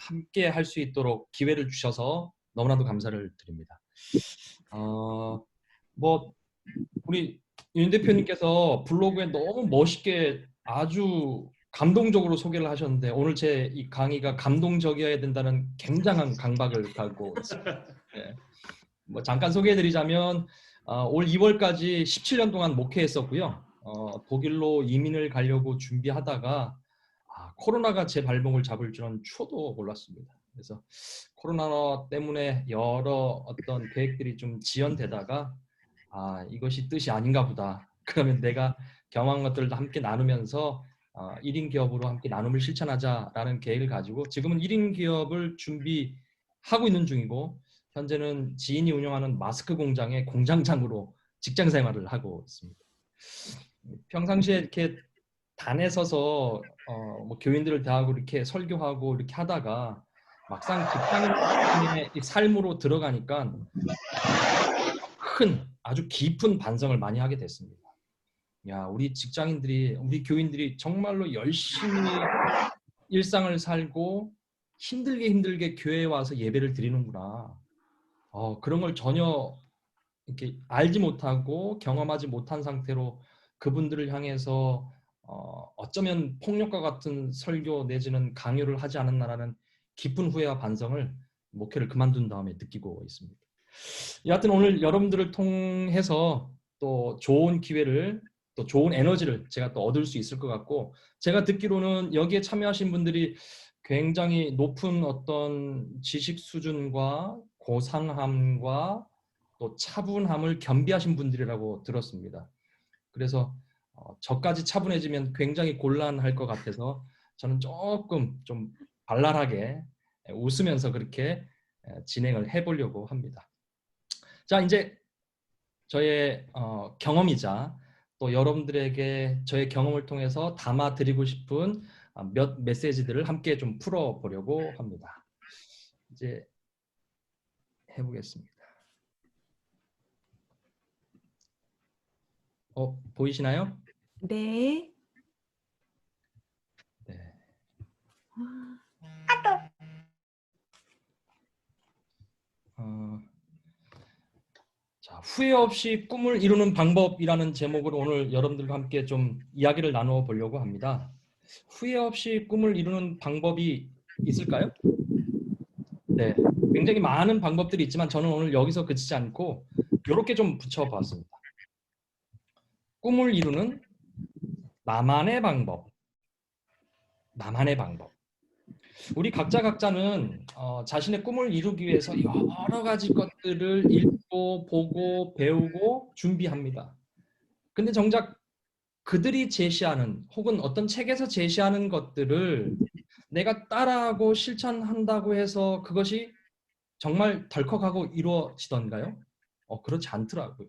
함께 할 수 있도록 기회를 주셔서 너무나도 감사를 드립니다. 뭐 우리 윤 대표님께서 블로그에 너무 멋있게 아주 감동적으로 소개를 하셨는데 오늘 제 이 강의가 감동적이어야 된다는 굉장한 강박을 갖고 있습니다. 네. 뭐 잠깐 소개해드리자면 올 2월까지 17년 동안 목회했었고요. 독일로 이민을 가려고 준비하다가 코로나가 제 발목을 잡을 줄은 추도 몰랐습니다. 그래서 코로나 때문에 여러 어떤 계획들이 좀 지연되다가 이것이 뜻이 아닌가 보다. 그러면 내가 경험한 것들도 함께 나누면서 1인 기업으로 함께 나눔을 실천하자라는 계획을 가지고 지금은 1인 기업을 준비하고 있는 중이고 현재는 지인이 운영하는 마스크 공장의 공장장으로 직장 생활을 하고 있습니다. 평상시에 이렇게 단에 서서 뭐 교인들을 대하고 이렇게 설교하고 이렇게 하다가 막상 직장인의 삶으로 들어가니까 아주 깊은 반성을 많이 하게 됐습니다. 야, 우리 직장인들이, 우리 교인들이 정말로 열심히 일상을 살고 힘들게 교회에 와서 예배를 드리는구나. 그런 걸 전혀 이렇게 알지 못하고 경험하지 못한 상태로 그분들을 향해서 어쩌면 폭력과 같은 설교 내지는 강요를 하지 않았나라는 깊은 후회와 반성을 목회를 그만둔 다음에 느끼고 있습니다. 여하튼 오늘 여러분들을 통해서 또 좋은 기회를 또 좋은 에너지를 제가 또 얻을 수 있을 것 같고 제가 듣기로는 여기에 참여하신 분들이 굉장히 높은 어떤 지식 수준과 고상함과 또 차분함을 겸비하신 분들이라고 들었습니다. 그래서 저까지 차분해지면 굉장히 곤란할 것 같아서 저는 조금 좀 발랄하게 웃으면서 그렇게 진행을 해보려고 합니다. 자, 이제 저의 경험이자 또 여러분들에게 저의 경험을 통해서 담아드리고 싶은 몇 메시지들을 함께 좀 풀어보려고 합니다. 이제 해보겠습니다. 보이시나요? 네. 네. 자, 후회 없이 꿈을 이루는 방법이라는 제목으로 오늘 여러분들과 함께 좀 이야기를 나누어 보려고 합니다. 후회 없이 꿈을 이루는 방법이 있을까요? 네, 굉장히 많은 방법들이 있지만 저는 오늘 여기서 그치지 않고 이렇게 좀 붙여봤습니다. 꿈을 이루는 나만의 방법. 나만의 방법. 우리 각자는 자신의 꿈을 이루기 위해서 여러 가지 것들을 읽고 보고 배우고 준비합니다. 근데 정작 그들이 제시하는 혹은 어떤 책에서 제시하는 것들을 내가 따라하고 실천한다고 해서 그것이 정말 덜컥하고 이루어지던가요? 그렇지 않더라고요.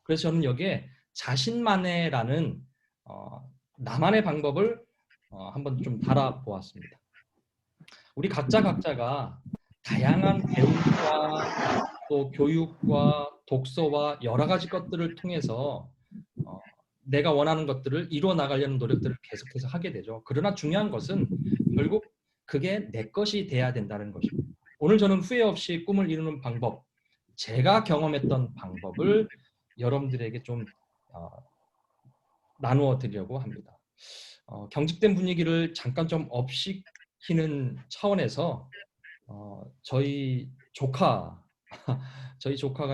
그래서 저는 여기에 자신만의라는 나만의 방법을 한번 좀 달아보았습니다. 우리 각자가 다양한 배움과 또 교육과 독서와 여러 가지 것들을 통해서 내가 원하는 것들을 이루어 나가려는 노력들을 계속해서 하게 되죠. 그러나 중요한 것은 결국 그게 내 것이 돼야 된다는 것입니다. 오늘 저는 후회 없이 꿈을 이루는 방법, 제가 경험했던 방법을 여러분들에게 좀 나누어 드리려고 합니다. 경직된 분위기를 잠깐 좀 업시키는 차원에서 저희 조카가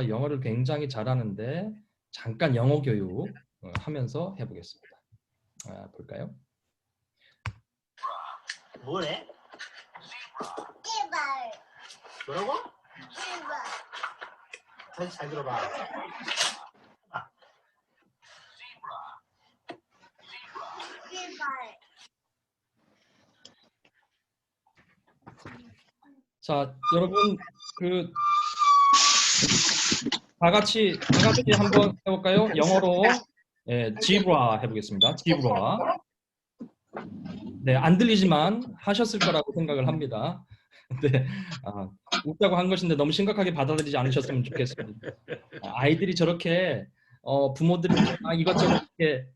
영어를 굉장히 잘하는데 잠깐 영어 교육 하면서 해보겠습니다. 볼까요? 뭐래? 제발. 뭐라고? 제발. 다시 잘 들어봐. 제발. 자, 여러분 다 같이 한번 해볼까요? 영어로 지브라 해보겠습니다. 지브라. 네, 안 들리지만 하셨을 거라고 생각을 합니다. 네, 웃자고 한 것인데 너무 심각하게 받아들이지 않으셨으면 좋겠습니다. 아이들이 저렇게 부모들이 이것저것 이렇게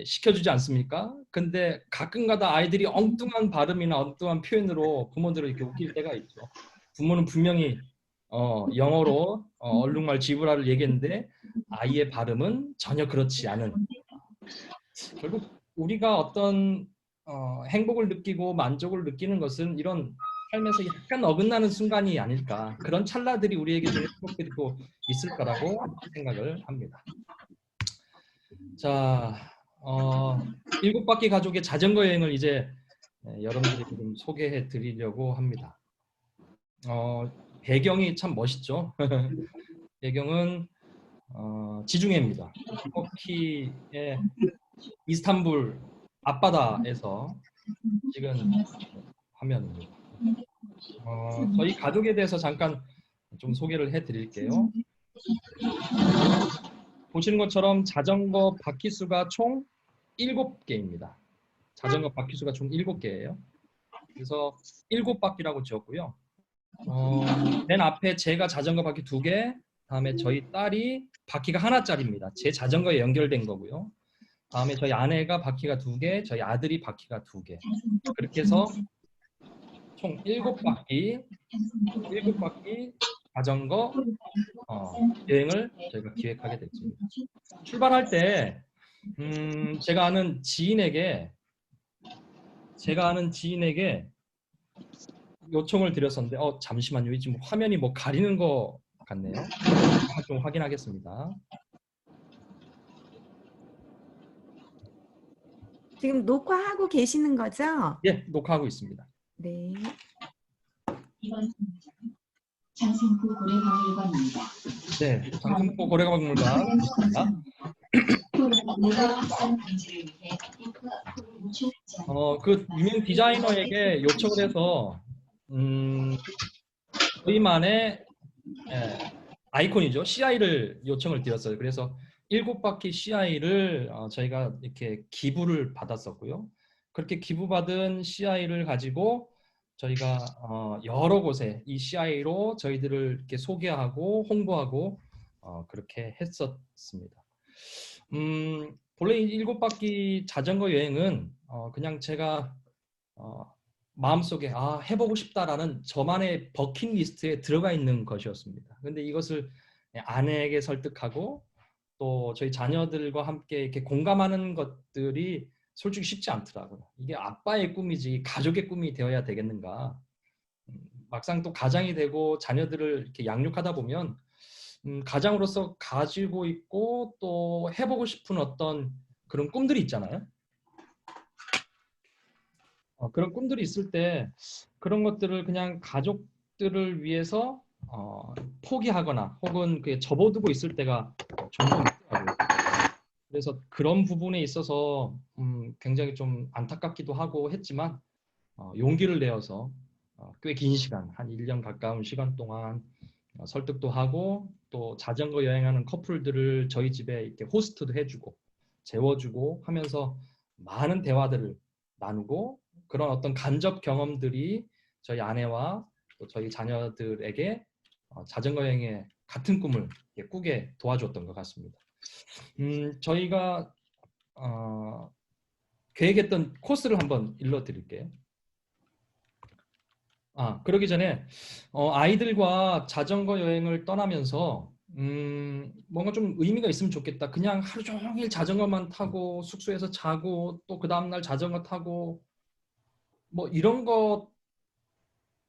시켜주지 않습니까? 근데 가끔가다 아이들이 엉뚱한 발음이나 엉뚱한 표현으로 부모들을 이렇게 웃길 때가 있죠. 부모는 분명히 영어로 얼룩말 지브라를 얘기했는데 아이의 발음은 전혀 그렇지 않은. 결국 우리가 어떤 행복을 느끼고 만족을 느끼는 것은 이런 삶에서 약간 어긋나는 순간이 아닐까. 그런 찰나들이 우리에게 좀 행복해지고 있을 거라고 생각을 합니다. 자, 일곱 바퀴 가족의 자전거 여행을 이제 여러분들에게 좀 소개해 드리려고 합니다. 배경이 참 멋있죠. 배경은 지중해입니다. 터키의 이스탄불 앞바다에서 찍은 화면입니다. 저희 가족에 대해서 잠깐 좀 소개를 해 드릴게요. 보시는 것처럼 자전거 바퀴 수가 총 7개입니다. 자전거 바퀴 수가 총 7개예요. 그래서 7바퀴라고 지었고요. 맨 앞에 제가 자전거 바퀴 2개, 다음에 저희 딸이 바퀴가 하나짜리입니다. 제 자전거에 연결된 거고요. 다음에 저희 아내가 바퀴가 2개, 저희 아들이 바퀴가 2개. 그렇게 해서 총 7바퀴 자전거 여행을 저희가 기획하게 됐습니다. 출발할 때 제가 아는 지인에게 요청을 드렸었는데 잠시만요. 지금 화면이 뭐 가리는 거 같네요. 좀 확인하겠습니다. 지금 녹화하고 계시는 거죠? 예, 녹화하고 있습니다. 네. 이번 장승포 고래박물관입니다. 네, 장승포 고래박물관 있습니다. 그 유명 디자이너에게 요청을 해서 저희만의 아이콘이죠. CI를 요청을 드렸어요. 그래서 7바퀴 CI를 저희가 이렇게 기부를 받았었고요. 그렇게 기부받은 CI를 가지고 저희가 여러 곳에 이 CI로 저희들을 이렇게 소개하고 홍보하고 그렇게 했었습니다. 본래 7바퀴 자전거 여행은 그냥 제가 마음속에 해보고 싶다라는 저만의 버킷리스트에 들어가 있는 것이었습니다. 근데 이것을 아내에게 설득하고 또 저희 자녀들과 함께 이렇게 공감하는 것들이 솔직히 쉽지 않더라고요. 이게 아빠의 꿈이지 가족의 꿈이 되어야 되겠는가. 막상 또 가장이 되고 자녀들을 이렇게 양육하다 보면 가장으로서 가지고 있고 또 해보고 싶은 어떤 그런 꿈들이 있잖아요. 그런 꿈들이 있을 때 그런 것들을 그냥 가족들을 위해서 포기하거나 혹은 그게 접어두고 있을 때가 종종 있더라고요. 그래서 그런 부분에 있어서 굉장히 좀 안타깝기도 하고 했지만 용기를 내어서 꽤 긴 시간, 한 1년 가까운 시간 동안 설득도 하고 또 자전거 여행하는 커플들을 저희 집에 이렇게 호스트도 해주고 재워주고 하면서 많은 대화들을 나누고 그런 어떤 간접 경험들이 저희 아내와 또 저희 자녀들에게 자전거 여행의 같은 꿈을 꾸게 도와줬던 것 같습니다. 저희가 계획했던 코스를 한번 일러드릴게요. 그러기 전에 아이들과 자전거 여행을 떠나면서 뭔가 좀 의미가 있으면 좋겠다. 그냥 하루 종일 자전거만 타고 숙소에서 자고 또 그 다음날 자전거 타고 뭐 이런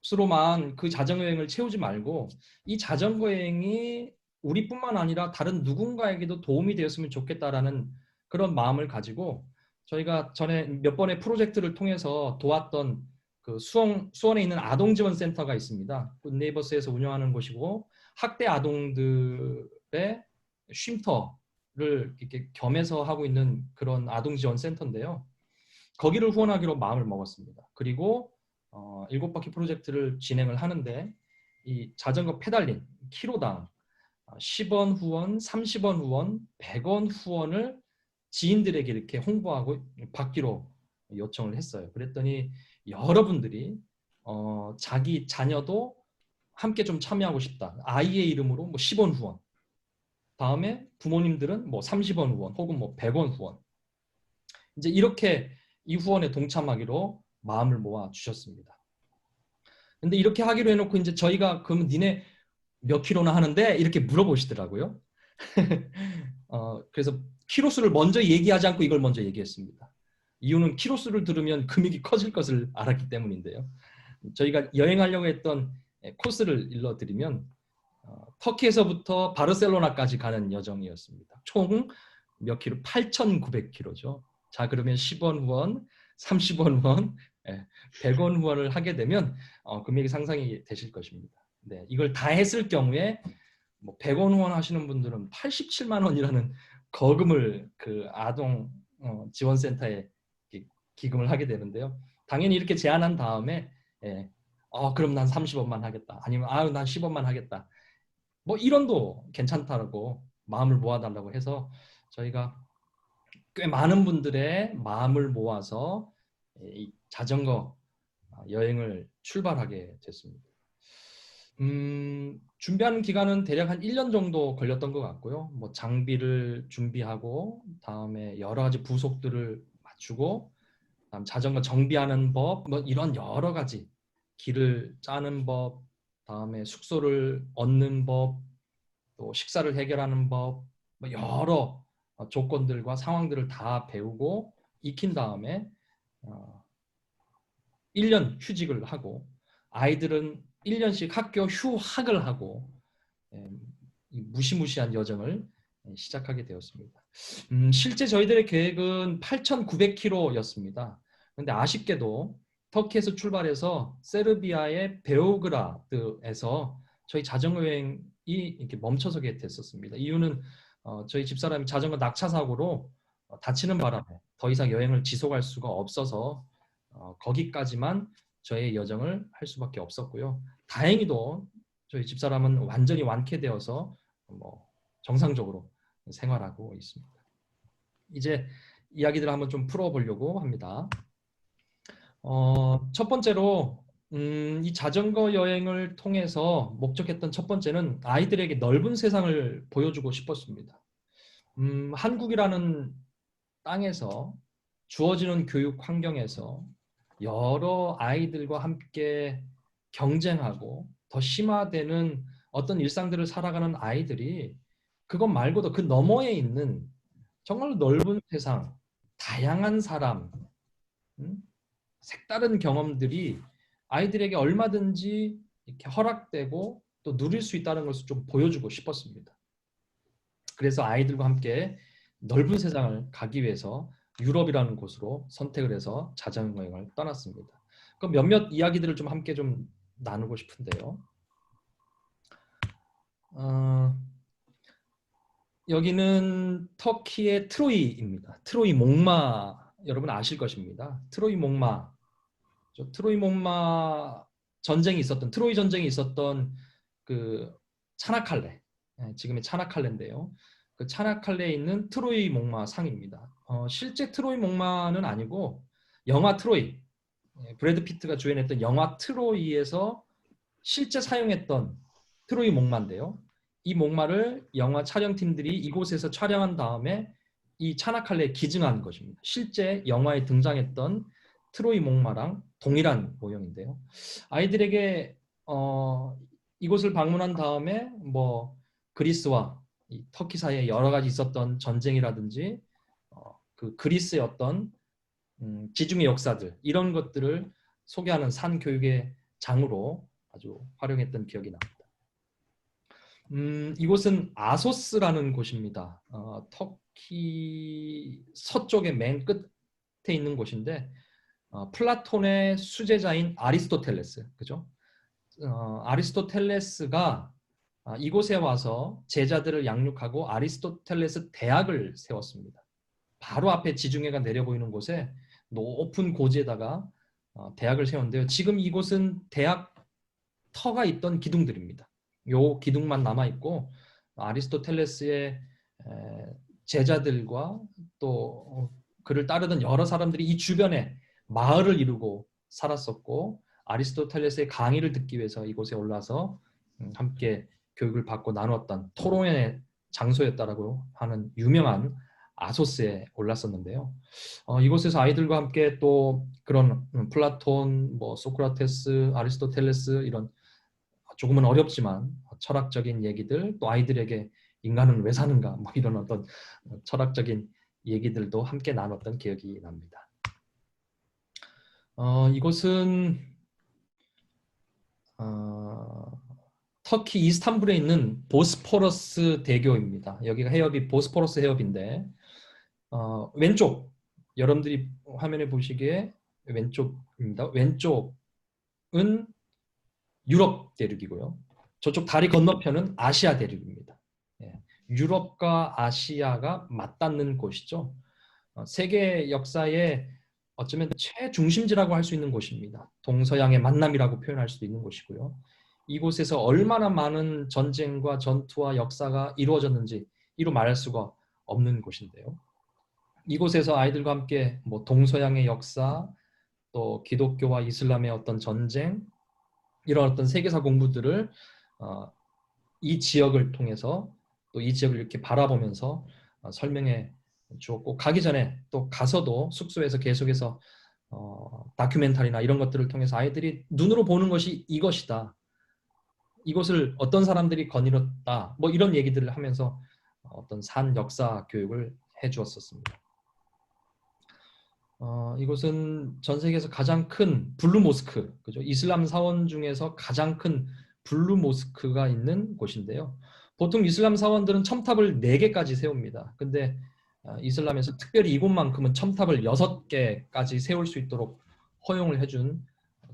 것으로만 그 자전거 여행을 채우지 말고 이 자전거 여행이 우리뿐만 아니라 다른 누군가에게도 도움이 되었으면 좋겠다라는 그런 마음을 가지고 저희가 전에 몇 번의 프로젝트를 통해서 도왔던 그 수원에 있는 아동지원센터가 있습니다. 굿네이버스에서 운영하는 곳이고 학대 아동들의 쉼터를 이렇게 겸해서 하고 있는 그런 아동지원센터인데요. 거기를 후원하기로 마음을 먹었습니다. 그리고 7바퀴 프로젝트를 진행을 하는데 이 자전거 페달링 키로당 10원 후원, 30원 후원, 100원 후원을 지인들에게 이렇게 홍보하고 받기로 요청을 했어요. 그랬더니 여러분들이 자기 자녀도 함께 좀 참여하고 싶다. 아이의 이름으로 뭐 10원 후원. 다음에 부모님들은 뭐 30원 후원 혹은 뭐 100원 후원. 이제 이렇게 이 후원에 동참하기로 마음을 모아 주셨습니다. 근데 이렇게 하기로 해놓고 이제 저희가 그러면 니네 몇 킬로나 하는데 이렇게 물어보시더라고요. 그래서 키로수를 먼저 얘기하지 않고 이걸 먼저 얘기했습니다. 이유는 키로수를 들으면 금액이 커질 것을 알았기 때문인데요. 저희가 여행하려고 했던 코스를 일러드리면 터키에서부터 바르셀로나까지 가는 여정이었습니다. 총 몇 킬로? 8,900킬로죠. 자, 그러면 10원 후원, 30원 후원, 100원 후원을 하게 되면 금액이 상상이 되실 것입니다. 네, 이걸 다 했을 경우에 뭐 100원 후원 하시는 분들은 87만 원이라는 거금을 그 아동 지원센터에 기금을 하게 되는데요. 당연히 이렇게 제안한 다음에 그럼 난 30원만 하겠다. 아니면 난 10원만 하겠다. 뭐 1원도 괜찮다고 마음을 모아달라고 해서 저희가 꽤 많은 분들의 마음을 모아서 이 자전거 여행을 출발하게 됐습니다. 준비하는 기간은 대략 한 1년 정도 걸렸던 것 같고요. 뭐 장비를 준비하고 다음에 여러 가지 부속들을 맞추고 다음 자전거 정비하는 법, 뭐 이런 여러 가지 길을 짜는 법, 다음에 숙소를 얻는 법, 또 식사를 해결하는 법, 뭐 여러 조건들과 상황들을 다 배우고 익힌 다음에 1년 휴직을 하고 아이들은 1년씩 학교 휴학을 하고 이 무시무시한 여정을 시작하게 되었습니다. 실제 저희들의 계획은 8,900km였습니다. 그런데 아쉽게도 터키에서 출발해서 세르비아의 베오그라드에서 저희 자전거 여행이 이렇게 멈춰서게 됐었습니다. 이유는 저희 집사람이 자전거 낙차 사고로 다치는 바람에 더 이상 여행을 지속할 수가 없어서 거기까지만 저의 여정을 할 수밖에 없었고요. 다행히도 저희 집사람은 완전히 완쾌되어서 정상적으로 생활하고 있습니다. 이제 이야기들을 한번 좀 풀어보려고 합니다. 첫 번째로 이 자전거 여행을 통해서 목적했던 첫 번째는 아이들에게 넓은 세상을 보여주고 싶었습니다. 한국이라는 땅에서 주어지는 교육 환경에서 여러 아이들과 함께 경쟁하고 더 심화되는 어떤 일상들을 살아가는 아이들이 그것 말고도 그 너머에 있는 정말 넓은 세상, 다양한 사람, 색다른 경험들이 아이들에게 얼마든지 이렇게 허락되고 또 누릴 수 있다는 것을 좀 보여주고 싶었습니다. 그래서 아이들과 함께 넓은 세상을 가기 위해서 유럽이라는 곳으로 선택을 해서 자전거 여행을 떠났습니다. 그럼 몇몇 이야기들을 좀 함께 좀 나누고 싶은데요. 여기는 터키의 트로이입니다. 트로이 목마 여러분 아실 것입니다. 트로이 목마, 트로이 목마 전쟁이 있었던 트로이 전쟁이 있었던 그 차나칼레, 지금의 차나칼레인데요. 그 차나칼레에 있는 트로이 목마 상입니다. 실제 트로이 목마는 아니고 영화 트로이, 브래드 피트가 주연했던 영화 트로이에서 실제 사용했던 트로이 목마인데요. 이 목마를 영화 촬영팀들이 이곳에서 촬영한 다음에 이 차나칼레에 기증한 것입니다. 실제 영화에 등장했던 트로이 목마랑 동일한 모형인데요. 아이들에게 이곳을 방문한 다음에 뭐 그리스와 이 터키 사이에 여러 가지 있었던 전쟁이라든지 그 그리스의 어떤 지중해 역사들 이런 것들을 소개하는 산 교육의 장으로 아주 활용했던 기억이 납니다. 이곳은 아소스라는 곳입니다. 터키 서쪽의 맨 끝에 있는 곳인데 플라톤의 수제자인 아리스토텔레스, 그죠? 아리스토텔레스가 이곳에 와서 제자들을 양육하고 아리스토텔레스 대학을 세웠습니다. 바로 앞에 지중해가 내려 보이는 곳에 높은 고지에다가 대학을 세웠는데요. 지금 이곳은 대학 터가 있던 기둥들입니다. 요 기둥만 남아 있고 아리스토텔레스의 제자들과 또 그를 따르던 여러 사람들이 이 주변에 마을을 이루고 살았었고 아리스토텔레스의 강의를 듣기 위해서 이곳에 올라서 함께 교육을 받고 나누었던 토론의 장소였다라고 하는 유명한 아소스에 올랐었는데요. 이곳에서 아이들과 함께 또 그런 플라톤, 뭐 소크라테스, 아리스토텔레스 이런 조금은 어렵지만 철학적인 얘기들, 또 아이들에게 인간은 왜 사는가 뭐 이런 어떤 철학적인 얘기들도 함께 나눴던 기억이 납니다. 이곳은 터키 이스탄불에 있는 보스포러스 대교입니다. 여기가 해협이 보스포러스 해협인데 왼쪽 여러분들이 화면에 보시기에 왼쪽입니다. 왼쪽은 유럽 대륙이고요. 저쪽 다리 건너편은 아시아 대륙입니다. 예, 유럽과 아시아가 맞닿는 곳이죠. 세계 역사의 어쩌면 최중심지라고 할 수 있는 곳입니다. 동서양의 만남이라고 표현할 수도 있는 곳이고요. 이곳에서 얼마나 많은 전쟁과 전투와 역사가 이루어졌는지 이루 말할 수가 없는 곳인데요. 이곳에서 아이들과 함께 뭐 동서양의 역사, 또 기독교와 이슬람의 어떤 전쟁, 이런 어떤 세계사 공부들을 이 지역을 통해서 또 이 지역을 이렇게 바라보면서 설명해 주었고, 가기 전에 또 가서도 숙소에서 계속해서 다큐멘터리나 이런 것들을 통해서 아이들이 눈으로 보는 것이 이것이다, 이것을 어떤 사람들이 거닐었다, 뭐 이런 얘기들을 하면서 어떤 산 역사 교육을 해 주었었습니다. 이곳은 전 세계에서 가장 큰 블루 모스크, 그죠? 이슬람 사원 중에서 가장 큰 블루 모스크가 있는 곳인데요. 보통 이슬람 사원들은 첨탑을 4개까지 세웁니다. 근데 이슬람에서 특별히 이곳만큼은 첨탑을 6개까지 세울 수 있도록 허용을 해준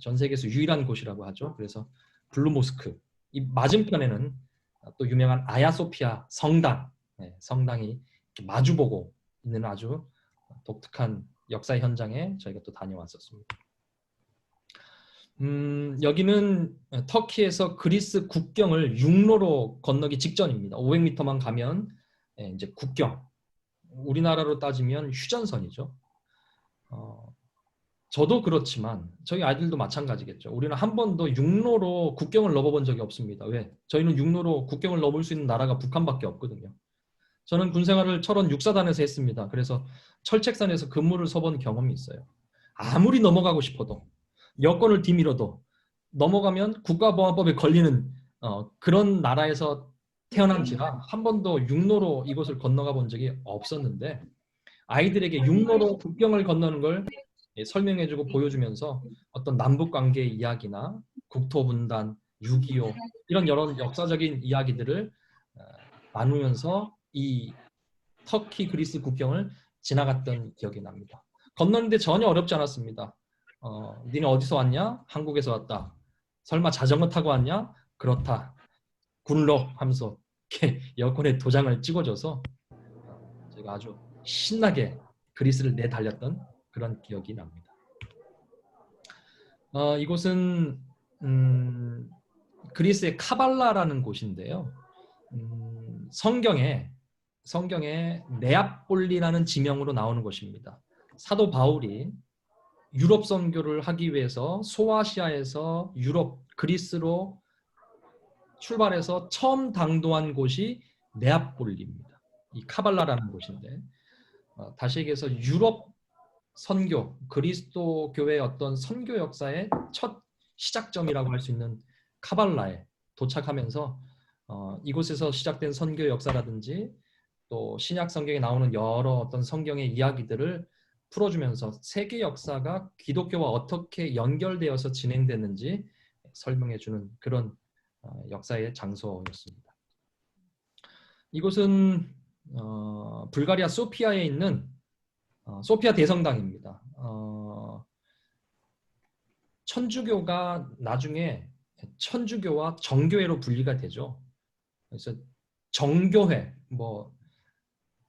전 세계에서 유일한 곳이라고 하죠. 그래서 블루 모스크, 이 맞은편에는 또 유명한 아야소피아 성당, 성당이 마주보고 있는 아주 독특한 역사 현장에 저희가 또 다녀왔었습니다. 여기는 터키에서 그리스 국경을 육로로 건너기 직전입니다. 500m만 가면 이제 국경, 우리나라로 따지면 휴전선이죠. 저도 그렇지만 저희 아이들도 마찬가지겠죠. 우리는 한 번도 육로로 국경을 넘어본 적이 없습니다. 왜? 저희는 육로로 국경을 넘을 수 있는 나라가 북한밖에 없거든요. 저는 군생활을 철원 육사단에서 했습니다. 그래서 철책선에서 근무를 서본 경험이 있어요. 아무리 넘어가고 싶어도, 여권을 뒤밀어도 넘어가면 국가보안법에 걸리는 그런 나라에서 태어난지라 한 번도 육로로 이곳을 건너가 본 적이 없었는데, 아이들에게 육로로 국경을 건너는 걸 설명해주고 보여주면서 어떤 남북관계의 이야기나 국토분단, 6.25 이런 여러 역사적인 이야기들을 나누면서 이 터키 그리스 국경을 지나갔던 기억이 납니다. 건너는데 전혀 어렵지 않았습니다. 니네 어디서 왔냐? 한국에서 왔다. 설마 자전거 타고 왔냐? 그렇다. 굿럭 하면서 이렇게 여권에 도장을 찍어줘서 제가 아주 신나게 그리스를 내달렸던 그런 기억이 납니다. 이곳은 그리스의 카발라라는 곳인데요. 성경에 네아폴리라는 지명으로 나오는 곳입니다. 사도 바울이 유럽 선교를 하기 위해서 소아시아에서 유럽 그리스로 출발해서 처음 당도한 곳이 네아폴리입니다. 이 카발라라는 곳인데, 다시 얘기해서 유럽 선교, 그리스도 교회의 어떤 선교 역사의 첫 시작점이라고 할 수 있는 카발라에 도착하면서 이곳에서 시작된 선교 역사라든지 또 신약 성경에 나오는 여러 어떤 성경의 이야기들을 풀어주면서 세계 역사가 기독교와 어떻게 연결되어서 진행됐는지 설명해주는 그런 역사의 장소였습니다. 이곳은 불가리아 소피아에 있는 소피아 대성당입니다. 천주교가 나중에 천주교와 정교회로 분리가 되죠. 그래서 정교회, 뭐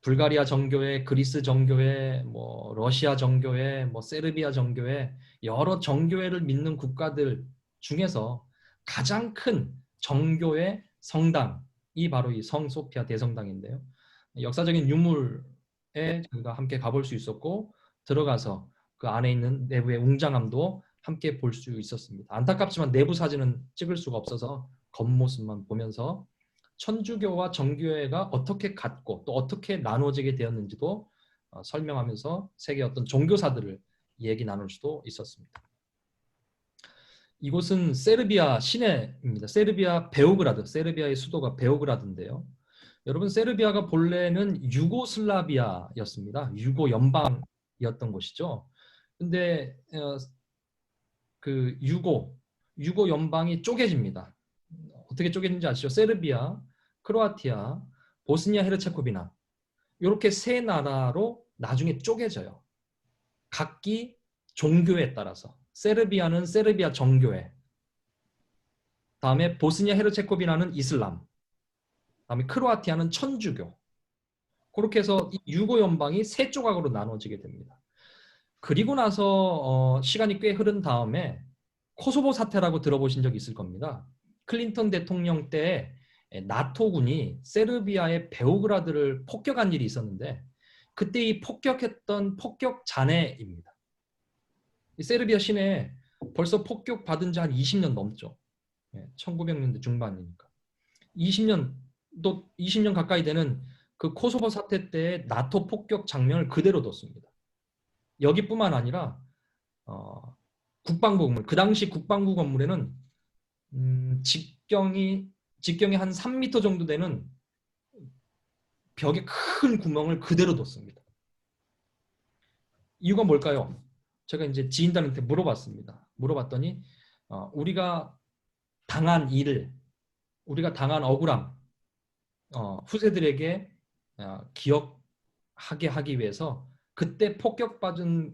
불가리아 정교회, 그리스 정교회, 뭐 러시아 정교회, 뭐 세르비아 정교회, 여러 정교회를 믿는 국가들 중에서 가장 큰 정교회 성당이 바로 이 성 소피아 대성당인데요. 역사적인 유물에 저희가 함께 가볼 수 있었고, 들어가서 그 안에 있는 내부의 웅장함도 함께 볼 수 있었습니다. 안타깝지만 내부 사진은 찍을 수가 없어서 겉모습만 보면서 천주교와 정교회가 어떻게 같고 또 어떻게 나누어지게 되었는지도 설명하면서 세계 어떤 종교사들을 얘기 나눌 수도 있었습니다. 이곳은 세르비아 시내입니다. 세르비아 베오그라드, 세르비아의 수도가 베오그라드인데요. 여러분, 세르비아가 본래는 유고슬라비아였습니다. 유고 연방이었던 곳이죠. 근데 그 유고 연방이 쪼개집니다. 어떻게 쪼개진지 아시죠? 세르비아, 크로아티아, 보스니아 헤르체고비나 이렇게 세 나라로 나중에 쪼개져요. 각기 종교에 따라서. 세르비아는 세르비아 정교회, 다음에 보스니아 헤르체고비나는 이슬람, 다음에 크로아티아는 천주교. 그렇게 해서 이 유고 연방이 세 조각으로 나눠지게 됩니다. 그리고 나서 시간이 꽤 흐른 다음에 코소보 사태라고 들어보신 적 있을 겁니다. 클린턴 대통령 때 나토군이 세르비아의 베오그라드를 폭격한 일이 있었는데 그때 이 폭격했던 폭격 잔해입니다. 이 세르비아 시내에 벌써 폭격 받은 지 한 20년 넘죠. 1900년대 중반이니까. 20년 가까이 되는 그 코소보 사태 때의 나토 폭격 장면을 그대로 뒀습니다. 여기뿐만 아니라 국방부 건물, 그 당시 국방부 건물에는 직경이 한 3m 정도 되는 벽에 큰 구멍을 그대로 뒀습니다. 이유가 뭘까요? 제가 이제 지인들한테 물어봤습니다. 물어봤더니 우리가 당한 일을, 우리가 당한 억울함, 후세들에게 기억하게 하기 위해서 그때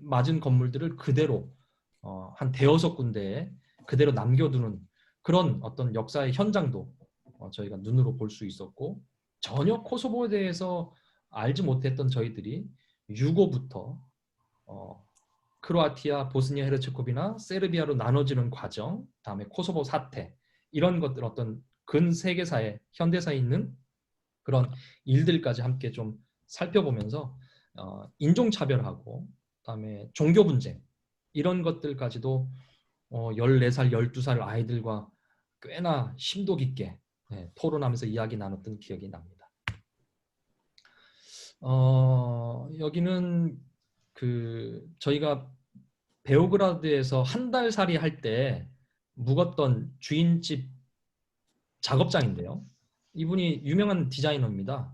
맞은 건물들을 그대로 한 대여섯 군데에 그대로 남겨두는 그런 어떤 역사의 현장도 저희가 눈으로 볼 수 있었고, 전혀 코소보에 대해서 알지 못했던 저희들이 유고부터 크로아티아, 보스니아 헤르체고비나 세르비아로 나눠지는 과정, 다음에 코소보 사태, 이런 것들, 어떤 근세계사의 현대사에 있는 그런 일들까지 함께 좀 살펴보면서 인종차별하고 그다음에 종교 분쟁, 이런 것들까지도 14살, 12살 아이들과 꽤나 심도 깊게 토론하면서 이야기 나눴던 기억이 납니다. 여기는 저희가 베오그라드에서 한 달 살이 할 때 묵었던 주인집 작업장인데요. 이분이 유명한 디자이너입니다.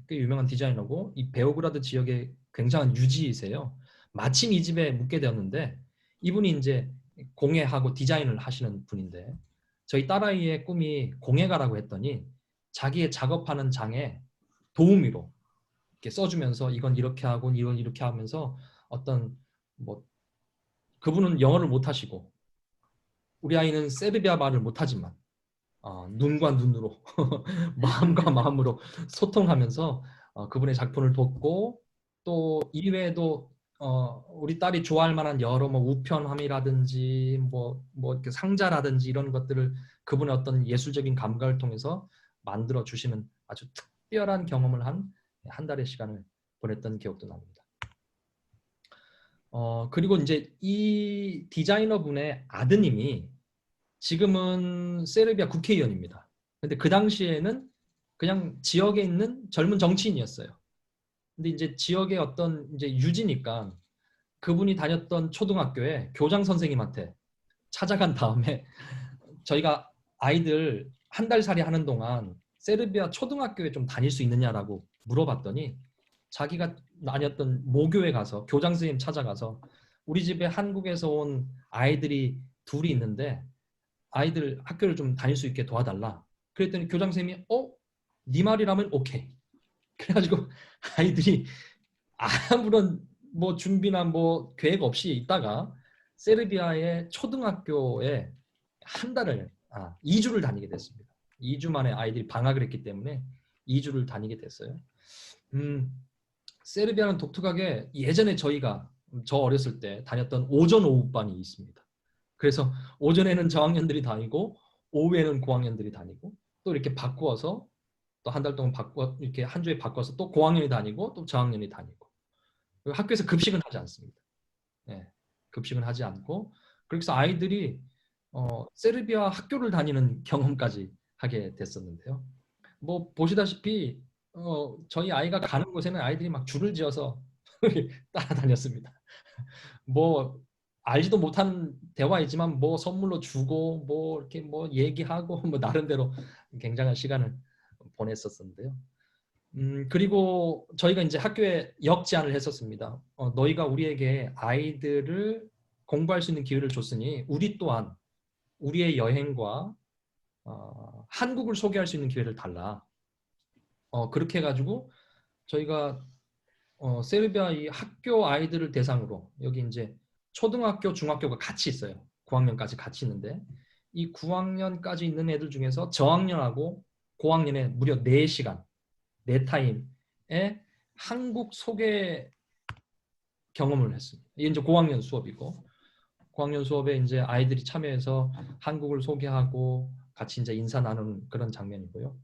꽤 유명한 디자이너고 이 베오그라드 지역의 굉장한 유지이세요. 마침 이 집에 묵게 되었는데 이분이 이제 공예하고 디자인을 하시는 분인데 저희 딸아이의 꿈이 공예가라고 했더니 자기의 작업하는 장에 도우미로 이렇게 써주면서 이건 이렇게 하고 이건 이렇게 하면서 어떤 그분은 영어를 못하시고 우리 아이는 세르비아 말을 못하지만 눈과 눈으로 마음과 마음으로 소통하면서 그분의 작품을 돕고 또 이외에도 우리 딸이 좋아할 만한 여러 우편함이라든지 이렇게 상자라든지 이런 것들을 그분의 어떤 예술적인 감각을 통해서 만들어 주시는 아주 특별한 경험을 한 달의 시간을 보냈던 기억도 납니다. 그리고 이제 이 디자이너 분의 아드님이 지금은 세르비아 국회의원입니다. 근데 그 당시에는 그냥 지역에 있는 젊은 정치인이었어요. 근데 이제 지역의 어떤 이제 유지니까 그분이 다녔던 초등학교에 교장 선생님한테 찾아간 다음에 저희가 아이들 한 달 살이 하는 동안 세르비아 초등학교에 좀 다닐 수 있느냐라고 물어봤더니 자기가 다녔던 모교에 가서 교장 선생님 찾아가서 우리 집에 한국에서 온 아이들이 둘이 있는데 아이들 학교를 좀 다닐 수 있게 도와달라. 그랬더니 교장 선생님이 네 말이라면 오케이. 그래가지고 아이들이 아무런 준비나 계획 없이 있다가 세르비아의 초등학교에 한 달을 2주를 다니게 됐습니다. 2주 만에 아이들이 방학을 했기 때문에 2주를 다니게 됐어요. 세르비아는 독특하게 예전에 저 어렸을 때 다녔던 오전 오후반이 있습니다. 그래서 오전에는 저학년들이 다니고 오후에는 고학년들이 다니고 또 이렇게 바꾸어서 또 한 달 동안 이렇게 한 주에 바꿔서 또 고학년이 다니고 또 저학년이 다니고 학교에서 급식은 하지 않습니다. 급식은 하지 않고 그래서 아이들이 세르비아 학교를 다니는 경험까지 하게 됐었는데요. 뭐 보시다시피 저희 아이가 가는 곳에는 아이들이 막 줄을 지어서 따라다녔습니다. 뭐 알지도 못하는 대화이지만 뭐 선물로 주고 뭐 이렇게 뭐 얘기하고 뭐 나름대로 굉장한 시간을 보냈었는데요. 그리고 저희가 이제 학교에 역제안을 했었습니다. 너희가 우리에게 아이들을 공부할 수 있는 기회를 줬으니 우리 또한 우리의 여행과 한국을 소개할 수 있는 기회를 달라. 그렇게 해가지고 저희가 세르비아 이 학교 아이들을 대상으로 여기 이제 초등학교, 중학교가 같이 있어요. 9학년까지 같이 있는데 이 9학년까지 있는 애들 중에서 저학년하고 고학년에 무려 4시간, 4타임의 한국 소개 경험을 했습니다. 이게 이제 고학년 수업이고 고학년 수업에 이제 아이들이 참여해서 한국을 소개하고 같이 이제 인사 나누는 그런 장면이고요.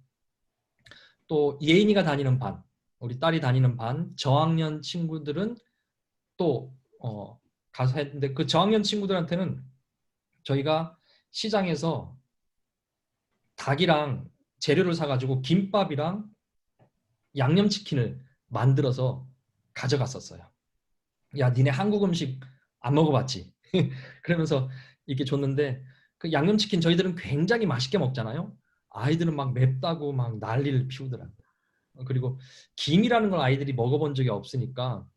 또 예인이가 다니는 반, 우리 딸이 다니는 반 저학년 친구들은 또 가서 했는데 그 저학년 친구들한테는 저희가 시장에서 닭이랑 재료를 사가지고 김밥이랑 양념치킨을 만들어서 가져갔었어요. 야, 니네 한국 음식 안 먹어봤지? 그러면서 이렇게 줬는데 그 양념치킨 저희들은 굉장히 맛있게 먹잖아요. 아이들은 막 맵다고 막 난리를 피우더라고요. 그리고 김이라는 걸 아이들이 먹어본 적이 없으니까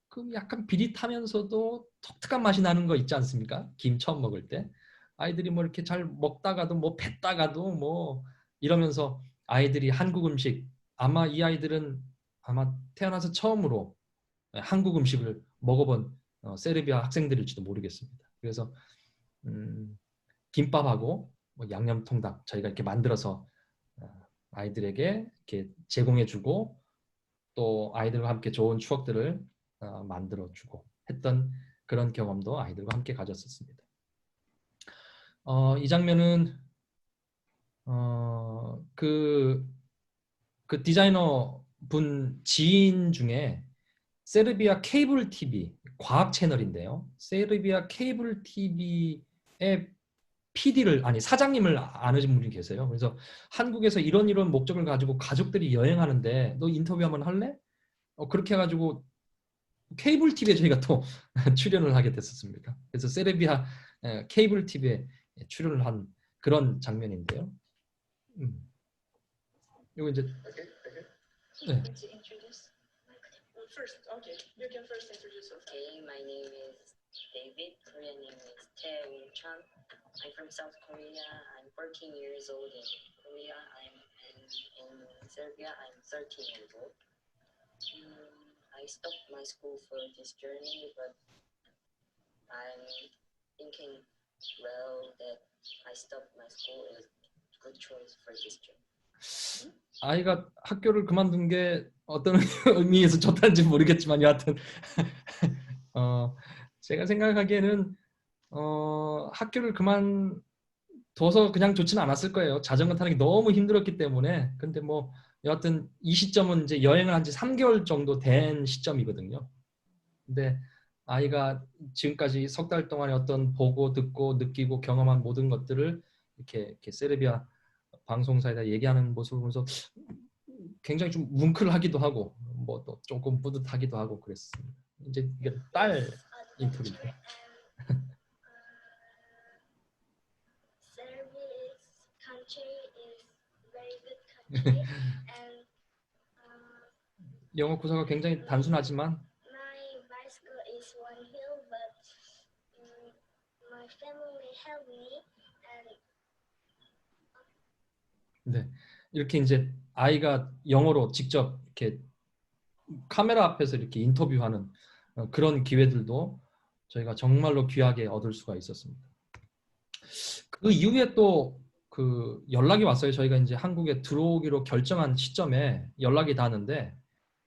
그 약간 비릿하면서도 독특한 맛이 나는 거 있지 않습니까? 김 처음 먹을 때 아이들이 뭐 이렇게 잘 먹다가도 뭐 뱉다가도 뭐 이러면서 아이들이 한국 음식 아마 이 아이들은 아마 태어나서 처음으로 한국 음식을 먹어본 세르비아 학생들일지도 모르겠습니다. 그래서 김밥하고 뭐 양념통닭 저희가 이렇게 만들어서 아이들에게 이렇게 제공해주고 또 아이들과 함께 좋은 추억들을 만들어주고 했던 그런 경험도 아이들과 함께 가졌었습니다. 이 장면은 그 디자이너 분 지인 중에 세르비아 케이블 TV 과학 채널인데요. 세르비아 케이블 TV의 PD를 아니 사장님을 아는 분이 계세요. 그래서 한국에서 이런 목적을 가지고 가족들이 여행하는데 너 인터뷰 한번 할래? 그렇게 해가지고 케이블 TV에 저희가 또 출연을 하게 됐었습니다. 그래서 세르비아 케이블 TV에 출연을 한 그런 장면인데요. 이거 이제 네. First, okay, you can first introduce yourself. Okay, my name is David. Korean name is Tae Chan. I'm from South Korea. I'm 14 years old in Korea. I'm in Serbia. I'm 13 years old. I stopped my school for this journey, but I'm thinking, well, that I stopped my school is a good choice for this journey. 아이가 학교를 그만둔 게 어떤 의미에서 좋다는지 모르겠지만 여하튼 제가 생각하기에는 학교를 그만둬서 그냥 좋지는 않았을 거예요. 자전거 타는 게 너무 힘들었기 때문에. 근데 뭐 여하튼 이 시점은 이제 여행을 한 지 3개월 정도 된 시점이거든요. 근데 아이가 지금까지 석 달 동안에 어떤 보고 듣고 느끼고 경험한 모든 것들을 이렇게 세르비아 방송사에다 얘기하는 모습을 보면서 굉장히 좀 뭉클하기도 하고 뭐 또 조금 뿌듯하기도 하고 그랬습니다. 이제 이게 딸 인터뷰죠. Serbia's country is very good country and 영어 구사가 굉장히 단순하지만 my bicycle is one hill but my family helped me and 네, 이렇게 이제 아이가 영어로 직접 이렇게 카메라 앞에서 이렇게 인터뷰하는 그런 기회들도 저희가 정말로 귀하게 얻을 수가 있었습니다. 그 이후에 또 그 연락이 왔어요. 저희가 이제 한국에 들어오기로 결정한 시점에 연락이 닿았는데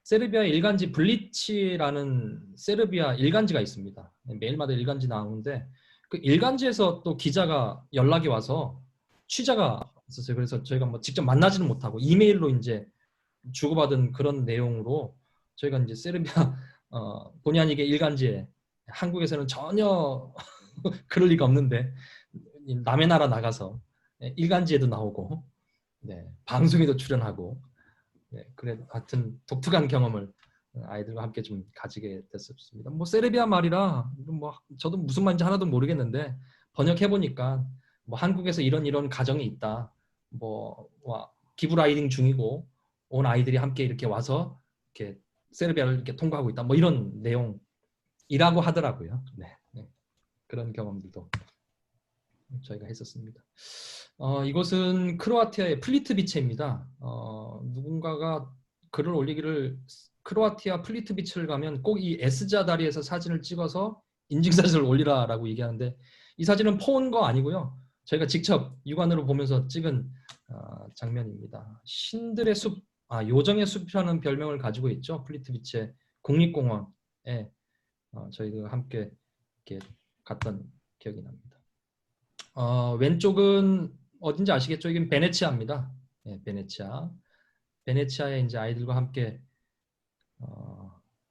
세르비아 일간지 블리치라는 세르비아 일간지가 있습니다. 매일마다 일간지 나오는데 그 일간지에서 또 기자가 연락이 와서 취재가 있었어요. 그래서 저희가 뭐 직접 만나지는 못하고 이메일로 이제 주고받은 그런 내용으로 저희가 이제 세르비아 본의 아니게 일간지에 한국에서는 전혀 그럴 리가 없는데 남의 나라 나가서 일간지에도 나오고 네, 방송에도 출연하고 네, 그래 하여튼 독특한 경험을 아이들과 함께 좀 가지게 됐습니다. 뭐 세르비아 말이라 뭐 저도 무슨 말인지 하나도 모르겠는데 번역해 보니까 뭐 한국에서 이런 가정이 있다. 뭐 기브 라이딩 중이고 온 아이들이 함께 이렇게 와서 이렇게 세르비아를 이렇게 통과하고 있다. 뭐 이런 내용이라고 하더라고요. 네, 네. 그런 경험들도 저희가 했었습니다. 이곳은 크로아티아의 플리트비체입니다. 누군가가 글을 올리기를 크로아티아 플리트비체를 가면 꼭 이 S자 다리에서 사진을 찍어서 인증사진을 올리라라고 얘기하는데 이 사진은 퍼온 거 아니고요. 저희가 직접 육안으로 보면서 찍은 장면입니다. 신들의 숲, 요정의 숲이라는 별명을 가지고 있죠. 플리트비체 국립공원에 저희가 함께 이렇게 갔던 기억이 납니다. 왼쪽은 어딘지 아시겠죠? 이건 베네치아입니다. 네, 베네치아. 베네치아에 이제 아이들과 함께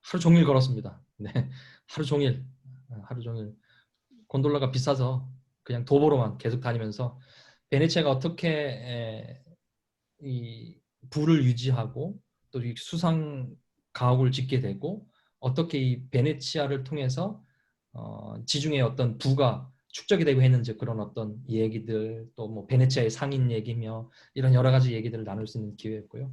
하루 종일 걸었습니다. 네, 하루 종일 곤돌라가 비싸서 그냥 도보로만 계속 다니면서 베네치아가 어떻게 이 부를 유지하고 또 이 수상 가옥을 짓게 되고 어떻게 이 베네치아를 통해서 지중해 어떤 부가 축적이 되고 했는지 그런 어떤 얘기들 또 뭐 베네치아의 상인 얘기며 이런 여러 가지 얘기들을 나눌 수 있는 기회였고요.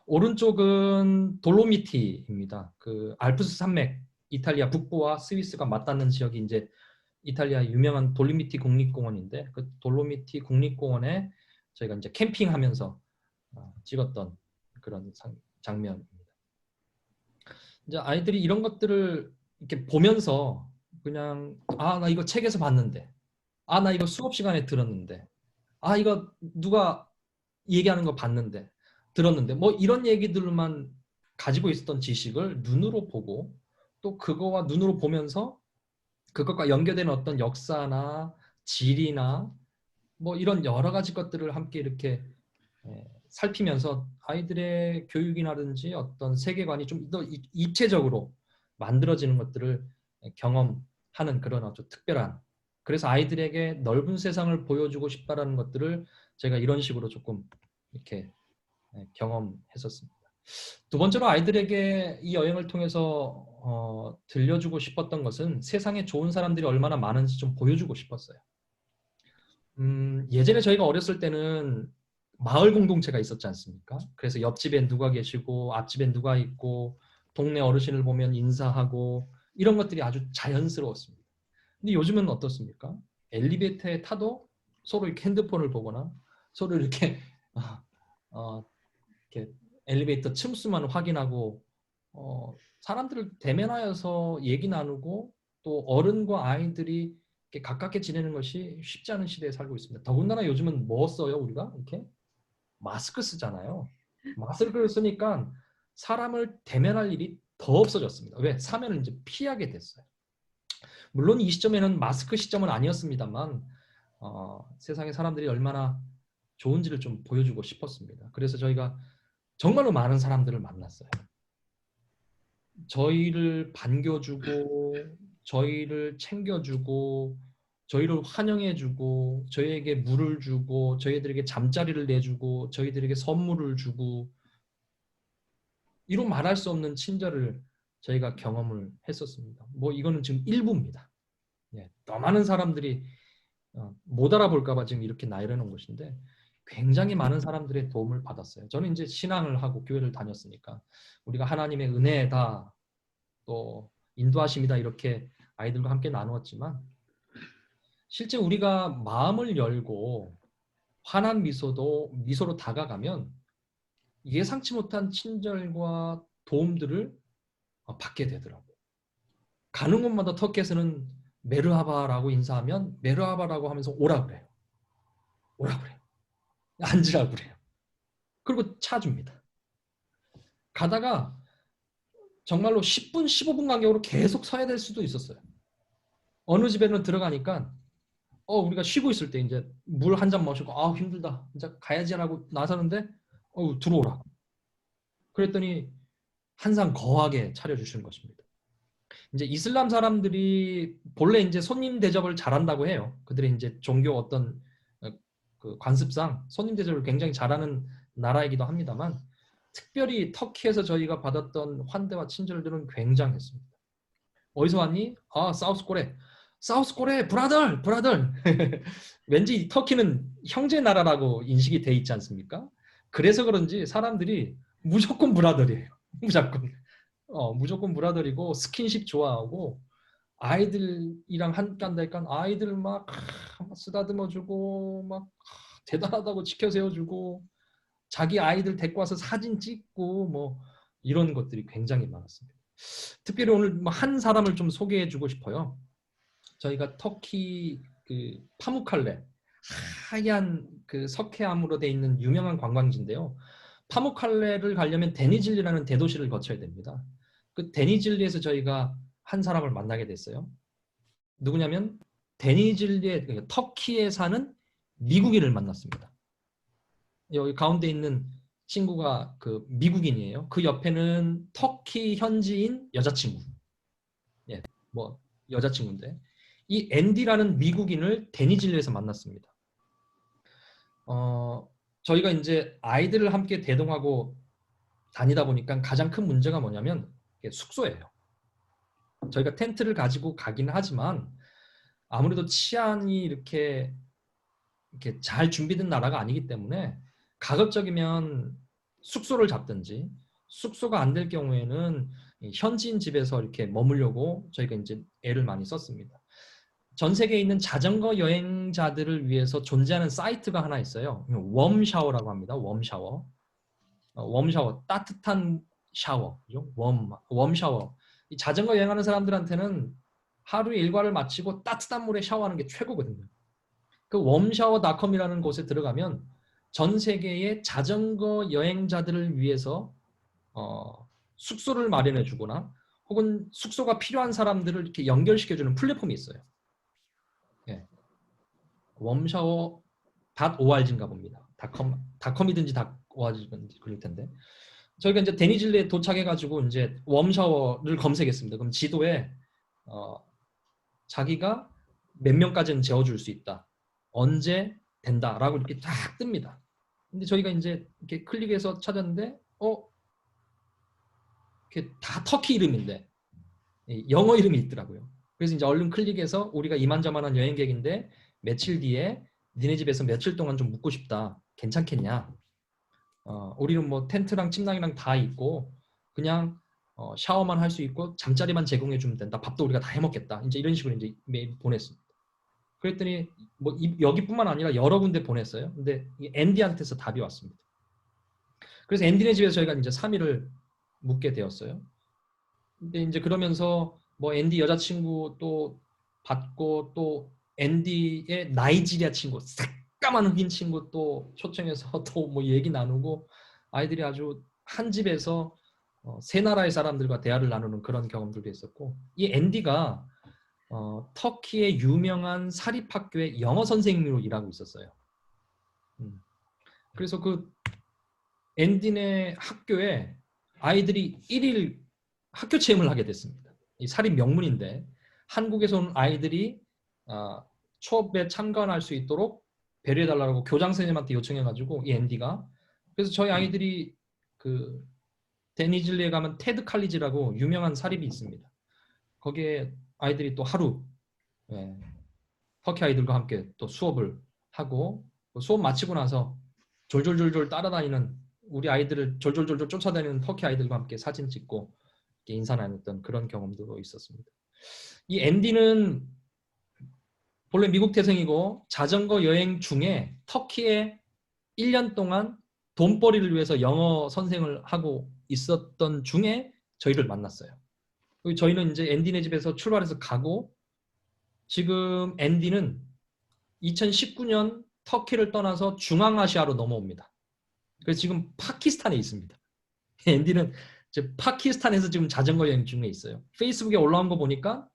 오른쪽은 돌로미티입니다. 그 알프스 산맥 이탈리아 북부와 스위스가 맞닿는 지역이 이제 이탈리아 유명한 돌로미티 국립공원인데 그 돌로미티 국립공원에 저희가 이제 캠핑하면서 찍었던 그런 장면입니다. 이제 아이들이 이런 것들을 이렇게 보면서 그냥 나 이거 책에서 봤는데 나 이거 수업 시간에 들었는데 이거 누가 얘기하는 거 봤는데 들었는데 뭐 이런 얘기들만 가지고 있었던 지식을 눈으로 보고 또 그거와 눈으로 보면서 그것과 연결되는 어떤 역사나 지리나 뭐 이런 여러 가지 것들을 함께 이렇게 살피면서 아이들의 교육이라든지 어떤 세계관이 좀 더 입체적으로 만들어지는 것들을 경험하는 그런 아주 특별한 그래서 아이들에게 넓은 세상을 보여주고 싶다라는 것들을 제가 이런 식으로 조금 이렇게 경험했었습니다. 두 번째로 아이들에게 이 여행을 통해서 들려주고 싶었던 것은 세상에 좋은 사람들이 얼마나 많은지 좀 보여주고 싶었어요. 예전에 저희가 어렸을 때는 마을 공동체가 있었지 않습니까? 그래서 옆집에 누가 계시고 앞집에 누가 있고 동네 어르신을 보면 인사하고 이런 것들이 아주 자연스러웠습니다. 근데 요즘은 어떻습니까? 엘리베이터에 타도 서로 이렇게 핸드폰을 보거나 서로 이렇게 이렇게 엘리베이터 층수만 확인하고 사람들을 대면하여서 얘기 나누고 또 어른과 아이들이 이렇게 가깝게 지내는 것이 쉽지 않은 시대에 살고 있습니다. 더군다나 요즘은 뭐 써요 우리가? 이렇게 마스크 쓰잖아요. 마스크를 쓰니까 사람을 대면할 일이 더 없어졌습니다. 왜? 사면을 이제 피하게 됐어요. 물론 이 시점에는 마스크 시점은 아니었습니다만 세상에 사람들이 얼마나 좋은지를 좀 보여주고 싶었습니다. 그래서 저희가 정말로 많은 사람들을 만났어요. 저희를 반겨주고 저희를 챙겨주고 저희를 환영해주고 저희에게 물을 주고 저희들에게 잠자리를 내주고 저희들에게 선물을 주고 이런 말할 수 없는 친절을 저희가 경험을 했었습니다. 뭐 이거는 지금 일부입니다. 더 많은 사람들이 못 알아볼까 봐 지금 이렇게 나열해 놓은 것인데 굉장히 많은 사람들의 도움을 받았어요. 저는 이제 신앙을 하고 교회를 다녔으니까 우리가 하나님의 은혜다 또 인도하심이다 이렇게 아이들과 함께 나누었지만 실제 우리가 마음을 열고 환한 미소로 다가가면 예상치 못한 친절과 도움들을 받게 되더라고요. 가는 곳마다 터키에서는 메르하바라고 인사하면 메르하바라고 하면서 오라 그래요. 오라 그래요. 앉으라고 그래요. 그리고 차 줍니다. 가다가 정말로 10분, 15분 간격으로 계속 서야 될 수도 있었어요. 어느 집에는 들어가니까 우리가 쉬고 있을 때 이제 물 한 잔 마시고 힘들다. 이제 가야지라고 나서는데 들어오라. 그랬더니 항상 거하게 차려주시는 것입니다. 이제 이슬람 사람들이 본래 이제 손님 대접을 잘한다고 해요. 그들이 이제 종교 어떤 그 관습상 손님 대접을 굉장히 잘하는 나라이기도 합니다만 특별히 터키에서 저희가 받았던 환대와 친절들은 굉장했습니다. 어디서 왔니? 아, 사우스코리아. 사우스코리아 브라들! 브라들! 왠지 터키는 형제 나라라고 인식이 돼 있지 않습니까? 그래서 그런지 사람들이 무조건 브라들이에요. 무조건. 무조건 브라들이고 스킨십 좋아하고 아이들이랑 함께 한다니까 아이들 막 쓰다듬어주고 막 대단하다고 지켜 세워주고 자기 아이들 데리고 와서 사진 찍고 뭐 이런 것들이 굉장히 많았습니다. 특별히 오늘 뭐 한 사람을 좀 소개해주고 싶어요. 저희가 터키 그 파무칼레 하얀 그 석회암으로 돼 있는 유명한 관광지인데요. 파무칼레를 가려면 데니즐리라는 대도시를 거쳐야 됩니다. 그 데니즐리에서 저희가 한 사람을 만나게 됐어요. 누구냐면 데니즐리에 그러니까 터키에 사는 미국인을 만났습니다. 여기 가운데 있는 친구가 그 미국인이에요. 그 옆에는 터키 현지인 여자친구. 예, 뭐 여자친구인데 이 앤디라는 미국인을 데니즐리에서 만났습니다. 저희가 이제 아이들을 함께 대동하고 다니다 보니까 가장 큰 문제가 뭐냐면 숙소예요. 저희가 텐트를 가지고 가긴 하지만 아무래도 치안이 이렇게 잘 준비된 나라가 아니기 때문에 가급적이면 숙소를 잡든지 숙소가 안 될 경우에는 현지인 집에서 이렇게 머물려고 저희가 이제 애를 많이 썼습니다. 전 세계에 있는 자전거 여행자들을 위해서 존재하는 사이트가 하나 있어요. 웜샤워라고 합니다. 웜샤워. 웜샤워, 따뜻한 샤워, 그죠? 웜샤워. 이 자전거 여행하는 사람들한테는 하루 일과를 마치고 따뜻한 물에 샤워하는 게 최고거든요. 그 웜샤워닷컴이라는 곳에 들어가면 전 세계의 자전거 여행자들을 위해서 숙소를 마련해 주거나 혹은 숙소가 필요한 사람들을 이렇게 연결시켜주는 플랫폼이 있어요. 예. 웜샤워.org인가 봅니다. 닷컴이든지 .org인지 그럴 텐데 저희가 이제 데니즐리에 도착해가지고 이제 웜샤워를 검색했습니다. 그럼 지도에 자기가 몇 명까지는 재워줄 수 있다. 언제 된다라고 이렇게 딱 뜹니다. 근데 저희가 이제 이렇게 클릭해서 찾았는데 이렇게 다 터키 이름인데 영어 이름이 있더라고요. 그래서 이제 얼른 클릭해서 우리가 이만저만한 여행객인데 며칠 뒤에 니네 집에서 며칠 동안 좀 묵고 싶다. 괜찮겠냐? 우리는 뭐 텐트랑 침낭이랑 다 있고 그냥 샤워만 할 수 있고 잠자리만 제공해 주면 된다. 밥도 우리가 다 해먹겠다. 이제 이런 식으로 이제 메일 보냈습니다. 그랬더니 뭐 여기뿐만 아니라 여러 군데 보냈어요. 근데 앤디한테서 답이 왔습니다. 그래서 앤디네 집에서 저희가 이제 3일을 묵게 되었어요. 근데 이제 그러면서 뭐 앤디 여자친구 또 받고 또 앤디의 나이지리아 친구, 새까만 흑인 친구 또 초청해서 또 뭐 얘기 나누고 아이들이 아주 한 집에서 세 나라의 사람들과 대화를 나누는 그런 경험들도 있었고 이 앤디가 터키의 유명한 사립학교의 영어 선생님으로 일하고 있었어요. 그래서 그 앤디네 학교에 아이들이 1일 학교 체험을 하게 됐습니다. 이 사립 명문인데 한국에서 온 아이들이 수업에 참관할 수 있도록 배려해달라고 교장 선생님한테 요청해가지고 이 앤디가 그래서 저희 아이들이 그 데니즐리에 가면 테드 칼리지라고 유명한 사립이 있습니다. 거기에 아이들이 또 하루 터키 아이들과 함께 또 수업을 하고 수업 마치고 나서 졸졸졸졸 따라다니는 우리 아이들을 졸졸졸졸 쫓아다니는 터키 아이들과 함께 사진 찍고 인사 나눴던 그런 경험도 있었습니다. 이 앤디는 본래 미국 태생이고 자전거 여행 중에 터키에 1년 동안 돈벌이를 위해서 영어 선생을 하고 있었던 중에 저희를 만났어요. 저희는 이제 앤디네 집에서 출발해서 가고 지금 앤디는 2019년 터키를 떠나서 중앙아시아로 넘어옵니다. 그래서 지금 파키스탄에 있습니다. 앤디는 이제 파키스탄에서 지금 자전거 여행 중에 있어요. 페이스북에 올라온 거 보니까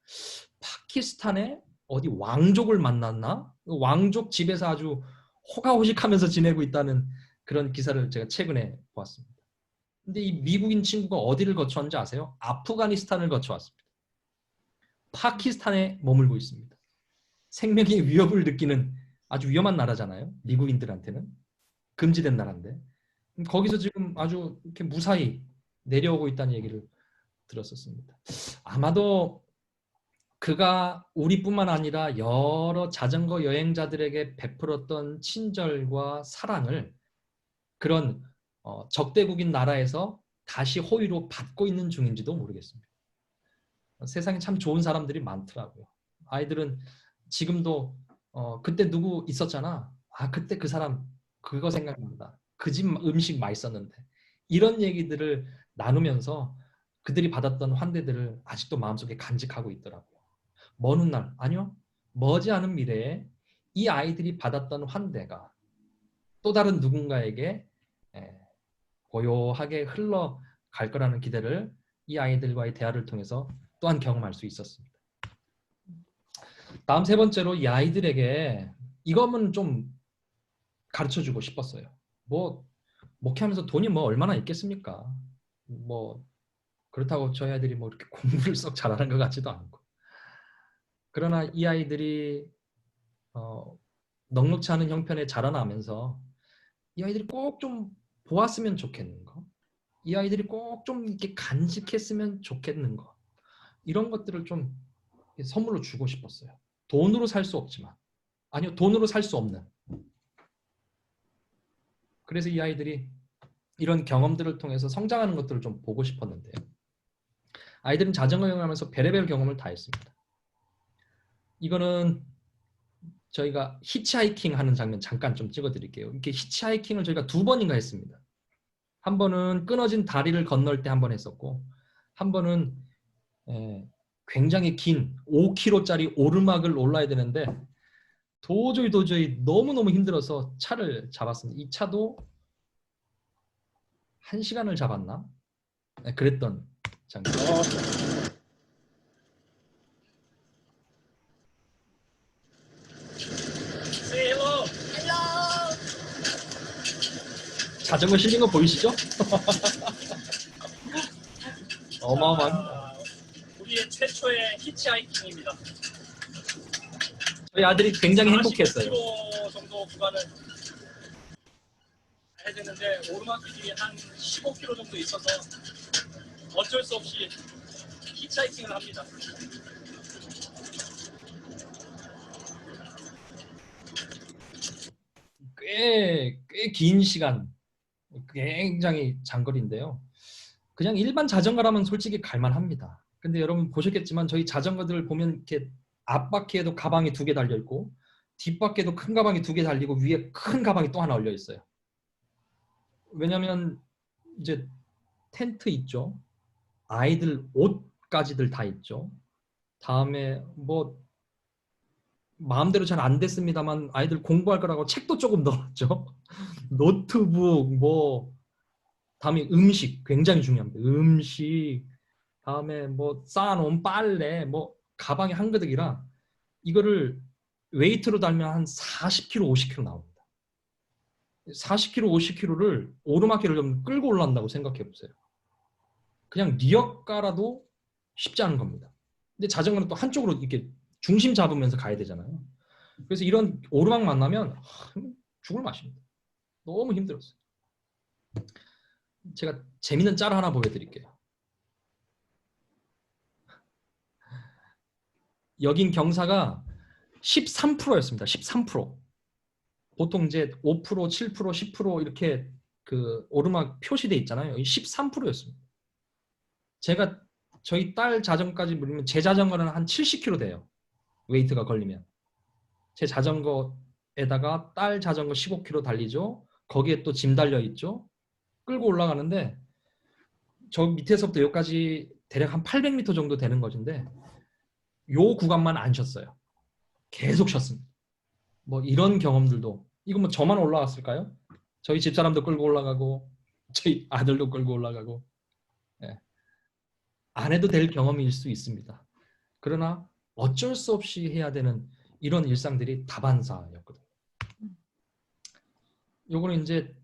파키스탄에 어디 왕족을 만났나? 왕족 집에서 아주 호가호식하면서 지내고 있다는 그런 기사를 제가 최근에 보았습니다. 근데 이 미국인 친구가 어디를 거쳐왔는지 아세요? 아프가니스탄을 거쳐왔습니다. 파키스탄에 머물고 있습니다. 생명의 위협을 느끼는 아주 위험한 나라잖아요. 미국인들한테는 금지된 나라인데 거기서 지금 아주 이렇게 무사히 내려오고 있다는 얘기를 들었었습니다. 아마도 그가 우리뿐만 아니라 여러 자전거 여행자들에게 베풀었던 친절과 사랑을 그런 적대국인 나라에서 다시 호의로 받고 있는 중인지도 모르겠습니다. 세상에 참 좋은 사람들이 많더라고요. 아이들은 지금도 그때 누구 있었잖아. 아 그때 그 사람 그거 생각납니다. 그 집 음식 맛있었는데 이런 얘기들을 나누면서 그들이 받았던 환대들을 아직도 마음속에 간직하고 있더라고요. 먼 훗날 아니요 머지않은 미래에 이 아이들이 받았던 환대가 또 다른 누군가에게 고요하게 흘러갈 거라는 기대를 이 아이들과의 대화를 통해서 또한 경험할 수 있었습니다. 다음 세 번째로 이 아이들에게 이거는 좀 가르쳐주고 싶었어요. 뭐 목회하면서 돈이 뭐 얼마나 있겠습니까? 뭐 그렇다고 저희 아이들이 뭐 이렇게 공부를 썩 잘하는 것 같지도 않고. 그러나 이 아이들이 넉넉치 않은 형편에 자라나면서 이 아이들이 꼭 좀 보았으면 좋겠는 거, 이 아이들이 꼭 좀 이렇게 간직했으면 좋겠는 거, 이런 것들을 좀 선물로 주고 싶었어요. 돈으로 살 수 없지만, 아니요 돈으로 살 수 없는. 그래서 이 아이들이 이런 경험들을 통해서 성장하는 것들을 좀 보고 싶었는데요. 아이들은 자전거 여행하면서 별의별 경험을 다 했습니다. 이거는 저희가 히치하이킹 하는 장면 잠깐 좀 찍어드릴게요. 이렇게 히치하이킹을 저희가 2번인가 했습니다. 한 번은 끊어진 다리를 건널 때 한 번 했었고, 한 번은 굉장히 긴 5km짜리 오르막을 올라야 되는데 도저히 너무너무 힘들어서 차를 잡았습니다. 이 차도 1시간을 잡았나? 그랬던 장면. 자전거 실린 거 보이시죠? 어마어마합니다. 우리의 최초의 히치하이킹입니다. 저희 아들이 굉장히 행복했어요. 40km 정도 구간을 해야 되는데 오르막길이 한 15km 정도 있어서 어쩔 수 없이 히치하이킹을 합니다. 꽤 긴 시간, 굉장히 장거리인데요. 그냥 일반 자전거라면 솔직히 갈만합니다. 근데 여러분 보셨겠지만 저희 자전거들을 보면 이렇게 앞바퀴에도 가방이 2개 달려 있고 뒷바퀴에도 큰 가방이 2개 달리고 위에 큰 가방이 또 하나 올려 있어요. 왜냐면 이제 텐트 있죠. 아이들 옷까지들 다 있죠. 다음에 뭐 마음대로 잘 안 됐습니다만 아이들 공부할 거라고 책도 조금 넣었죠. 노트북 뭐 다음에 음식 굉장히 중요합니다. 음식 다음에 뭐 쌓아놓은 빨래 뭐 가방이 한가득이라 이거를 웨이트로 달면 한 40kg, 50kg 나옵니다. 40kg, 50kg를 오르막길을 좀 끌고 올라간다고 생각해 보세요. 그냥 리어 깔아도 쉽지 않은 겁니다. 근데 자전거는 또 한쪽으로 이렇게 중심 잡으면서 가야 되잖아요. 그래서 이런 오르막 만나면 죽을 맛입니다. 너무 힘들었어요. 제가 재밌는 짤 하나 보여드릴게요. 여긴 경사가 13%였습니다. 13%. 보통 이제 5%, 7%, 10% 이렇게 그 오르막 표시돼 있잖아요. 여기 13%였습니다. 제가 저희 딸 자전거까지 물리면 제 자전거는 한 70kg 돼요. 웨이트가 걸리면. 제 자전거에다가 딸 자전거 15kg 달리죠. 거기에 또 짐 달려 있죠. 끌고 올라가는데 저 밑에서부터 여기까지 대략 한 800m 정도 되는 것인데 요 구간만 안 쉬었어요. 계속 쉬었습니다. 뭐 이런 경험들도 이거 뭐 저만 올라왔을까요? 저희 집사람도 끌고 올라가고 저희 아들도 끌고 올라가고 안 해도 될 경험일 수 있습니다. 그러나 어쩔 수 없이 해야 되는 이런 일상들이 다반사였거든요. 요거는 이제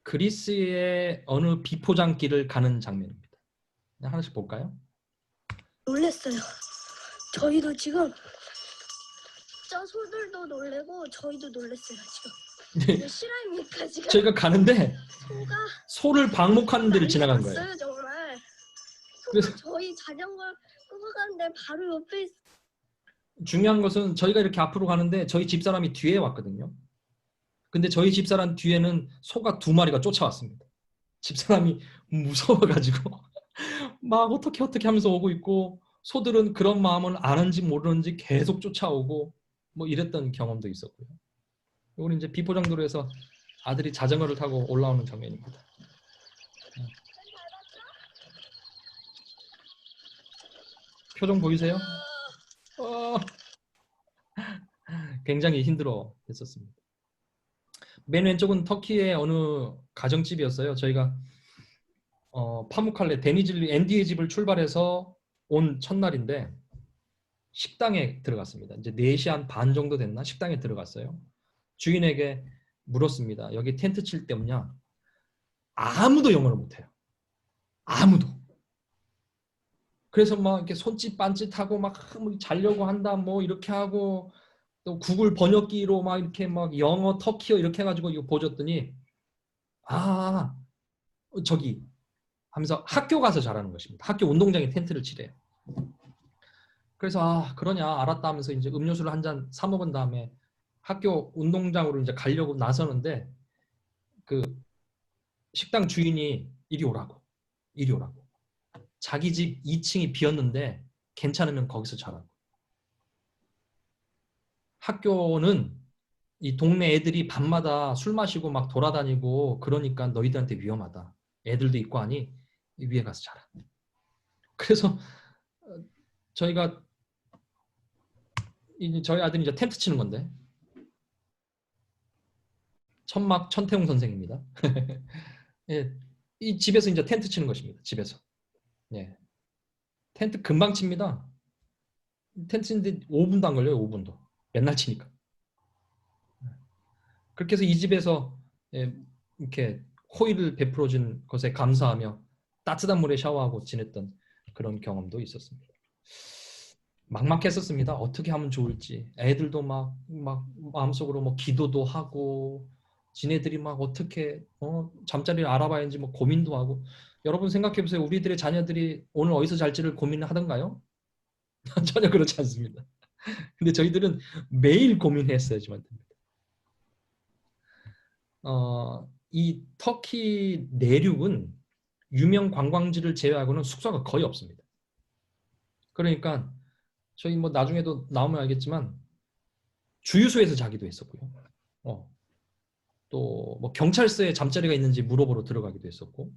그리스의 어느 비포장길을 가는 장면입니다. 하나씩 볼까요? 놀랬어요. 저희도 지금 저 놀래요. 소들도 놀래고 저희도 놀랬어요 지금. 네. 이거 실화입니까 지금? 저희가 가는데 소가 소를 방목하는 데를 지나간 거예요. 났어요 정말. 소가 그래서- 저희 자전거를 끌고 가는데 바로 옆에 있... 중요한 것은 저희가 이렇게 앞으로 가는데 저희 집사람이 뒤에 왔거든요. 근데 저희 집사람 뒤에는 소가 2마리가 쫓아왔습니다. 집사람이 무서워가지고 막 어떻게 하면서 오고 있고, 소들은 그런 마음을 아는지 모르는지 계속 쫓아오고 뭐 이랬던 경험도 있었고요. 이거는 이제 비포장도로에서 아들이 자전거를 타고 올라오는 장면입니다. 표정 보이세요? 굉장히 힘들어 했었습니다. 맨 왼쪽은 터키의 어느 가정집이었어요. 저희가 파무칼레 데니즐리 앤디의 집을 출발해서 온 첫날인데 식당에 들어갔습니다. 이제 4시 반 정도 됐나? 식당에 들어갔어요. 주인에게 물었습니다. 여기 텐트 칠 데 없냐? 아무도 영어를 못해요. 아무도. 그래서 막 이렇게 손짓 반짓하고 막 자려고 한다 뭐 이렇게 하고, 또 구글 번역기로 막 이렇게 막 영어 터키어 이렇게 해가지고 이거 보여줬더니 저기 하면서 학교 가서 잘하는 것입니다. 학교 운동장에 텐트를 치래요. 그래서 그러냐 알았다 하면서 이제 음료수를 한 잔 사 먹은 다음에 학교 운동장으로 이제 가려고 나서는데 그 식당 주인이 이리 오라고. 자기 집 2층이 비었는데 괜찮으면 거기서 자라고. 학교는 이 동네 애들이 밤마다 술 마시고 막 돌아다니고 그러니까 너희들한테 위험하다. 애들도 있고 하니 위에 가서 자라. 그래서 저희가 저희 아들이 이제 텐트 치는 건데 천막 천태웅 선생입니다. 예, 이 집에서 이제 텐트 치는 것입니다. 집에서. 예. 텐트 금방 칩니다. 텐트인데 5분도 안 걸려요. 5분도. 맨날 치니까. 그렇게 해서 이 집에서 이렇게 호의를 베풀어준 것에 감사하며 따뜻한 물에 샤워하고 지냈던 그런 경험도 있었습니다. 막막했었습니다. 어떻게 하면 좋을지. 애들도 막 마음속으로 뭐 기도도 하고, 지네들이 막 어떻게 잠자리를 알아봐야지 뭐 고민도 하고. 여러분 생각해 보세요. 우리들의 자녀들이 오늘 어디서 잘지를 고민을 하던가요? 전혀 그렇지 않습니다. 근데 저희들은 매일 고민했어야지만 됩니다. 이 터키 내륙은 유명 관광지를 제외하고는 숙소가 거의 없습니다. 그러니까 저희 뭐 나중에도 나오면 알겠지만 주유소에서 자기도 했었고요. 또 뭐 경찰서에 잠자리가 있는지 물어보러 들어가기도 했었고,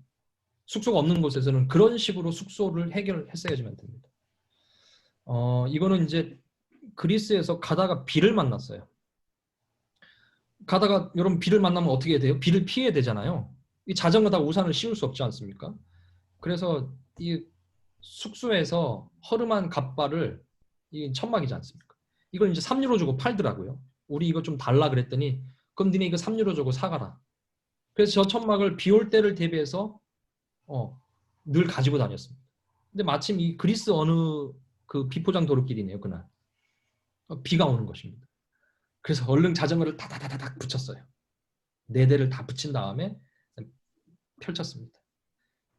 숙소가 없는 곳에서는 그런 식으로 숙소를 해결했어야지만 됩니다. 이거는 이제 그리스에서 가다가 비를 만났어요. 가다가 여러분 비를 만나면 어떻게 해야 돼요? 비를 피해야 되잖아요. 이 자전거다 우산을 씌울 수 없지 않습니까? 그래서 이 숙소에서 허름한 갓바를, 이 천막이지 않습니까? 이걸 이제 3유로 주고 팔더라고요. 우리 이거 좀 달라 그랬더니 그럼 니네 이거 3유로 주고 사가라. 그래서 저 천막을 비 올 때를 대비해서 늘 가지고 다녔습니다. 근데 마침 이 그리스 어느 그 비포장 도로길이네요. 그날 비가 오는 것입니다. 그래서 얼른 자전거를 다다다닥 붙였어요. 4대를 다 붙인 다음에 펼쳤습니다.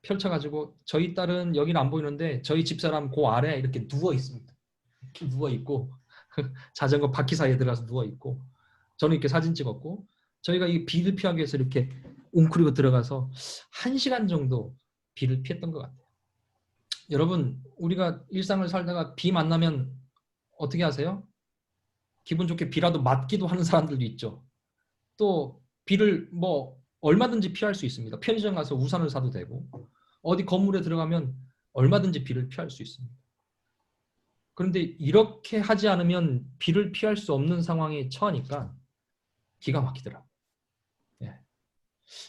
펼쳐가지고 저희 딸은 여기는 안 보이는데 저희 집사람 그 아래 이렇게 누워 있습니다. 이렇게 누워 있고 자전거 바퀴 사이에 들어가서 누워 있고, 저는 이렇게 사진 찍었고, 저희가 이 비를 피하기 위해서 이렇게 웅크리고 들어가서 1시간 정도 비를 피했던 것 같아요. 여러분, 우리가 일상을 살다가 비 만나면 어떻게 하세요? 기분 좋게 비라도 맞기도 하는 사람들도 있죠. 또 비를 뭐 얼마든지 피할 수 있습니다. 편의점 가서 우산을 사도 되고, 어디 건물에 들어가면 얼마든지 비를 피할 수 있습니다. 그런데 이렇게 하지 않으면 비를 피할 수 없는 상황에 처하니까 기가 막히더라고요. 예.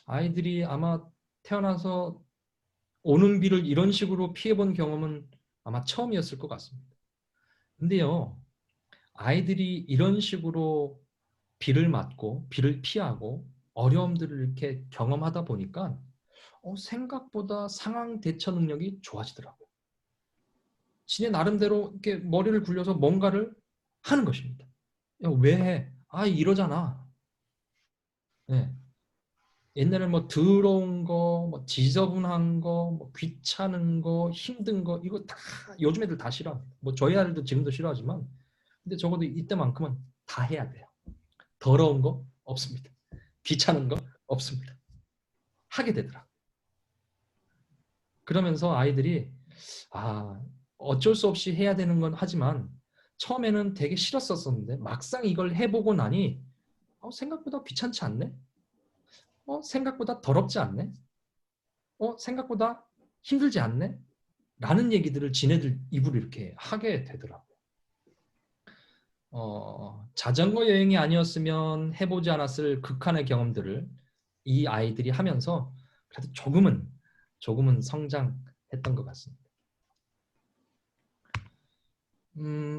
아이들이 아마 태어나서 오는 비를 이런 식으로 피해본 경험은 아마 처음이었을 것 같습니다. 근데요, 아이들이 이런 식으로 비를 맞고 비를 피하고 어려움들을 이렇게 경험하다 보니까 생각보다 상황 대처 능력이 좋아지더라고요. 지네 나름대로 이렇게 머리를 굴려서 뭔가를 하는 것입니다. 야, 왜 해? 아, 이러잖아. 예. 옛날에 뭐 더러운 거, 뭐 지저분한 거, 뭐 귀찮은 거, 힘든 거 이거 다 요즘 애들 다 싫어. 뭐 저희 아들도 지금도 싫어하지만 근데 적어도 이때만큼은 다 해야 돼요. 더러운 거 없습니다. 귀찮은 거 없습니다. 하게 되더라. 그러면서 아이들이 아, 어쩔 수 없이 해야 되는 건 하지만 처음에는 되게 싫었었는데 막상 이걸 해보고 나니 생각보다 귀찮지 않네? 생각보다 더럽지 않네? 생각보다 힘들지 않네? 라는 얘기들을 지네들 입으로 이렇게 하게 되더라고요. 자전거 여행이 아니었으면 해보지 않았을 극한의 경험들을 이 아이들이 하면서 그래도 조금은 성장했던 것 같습니다.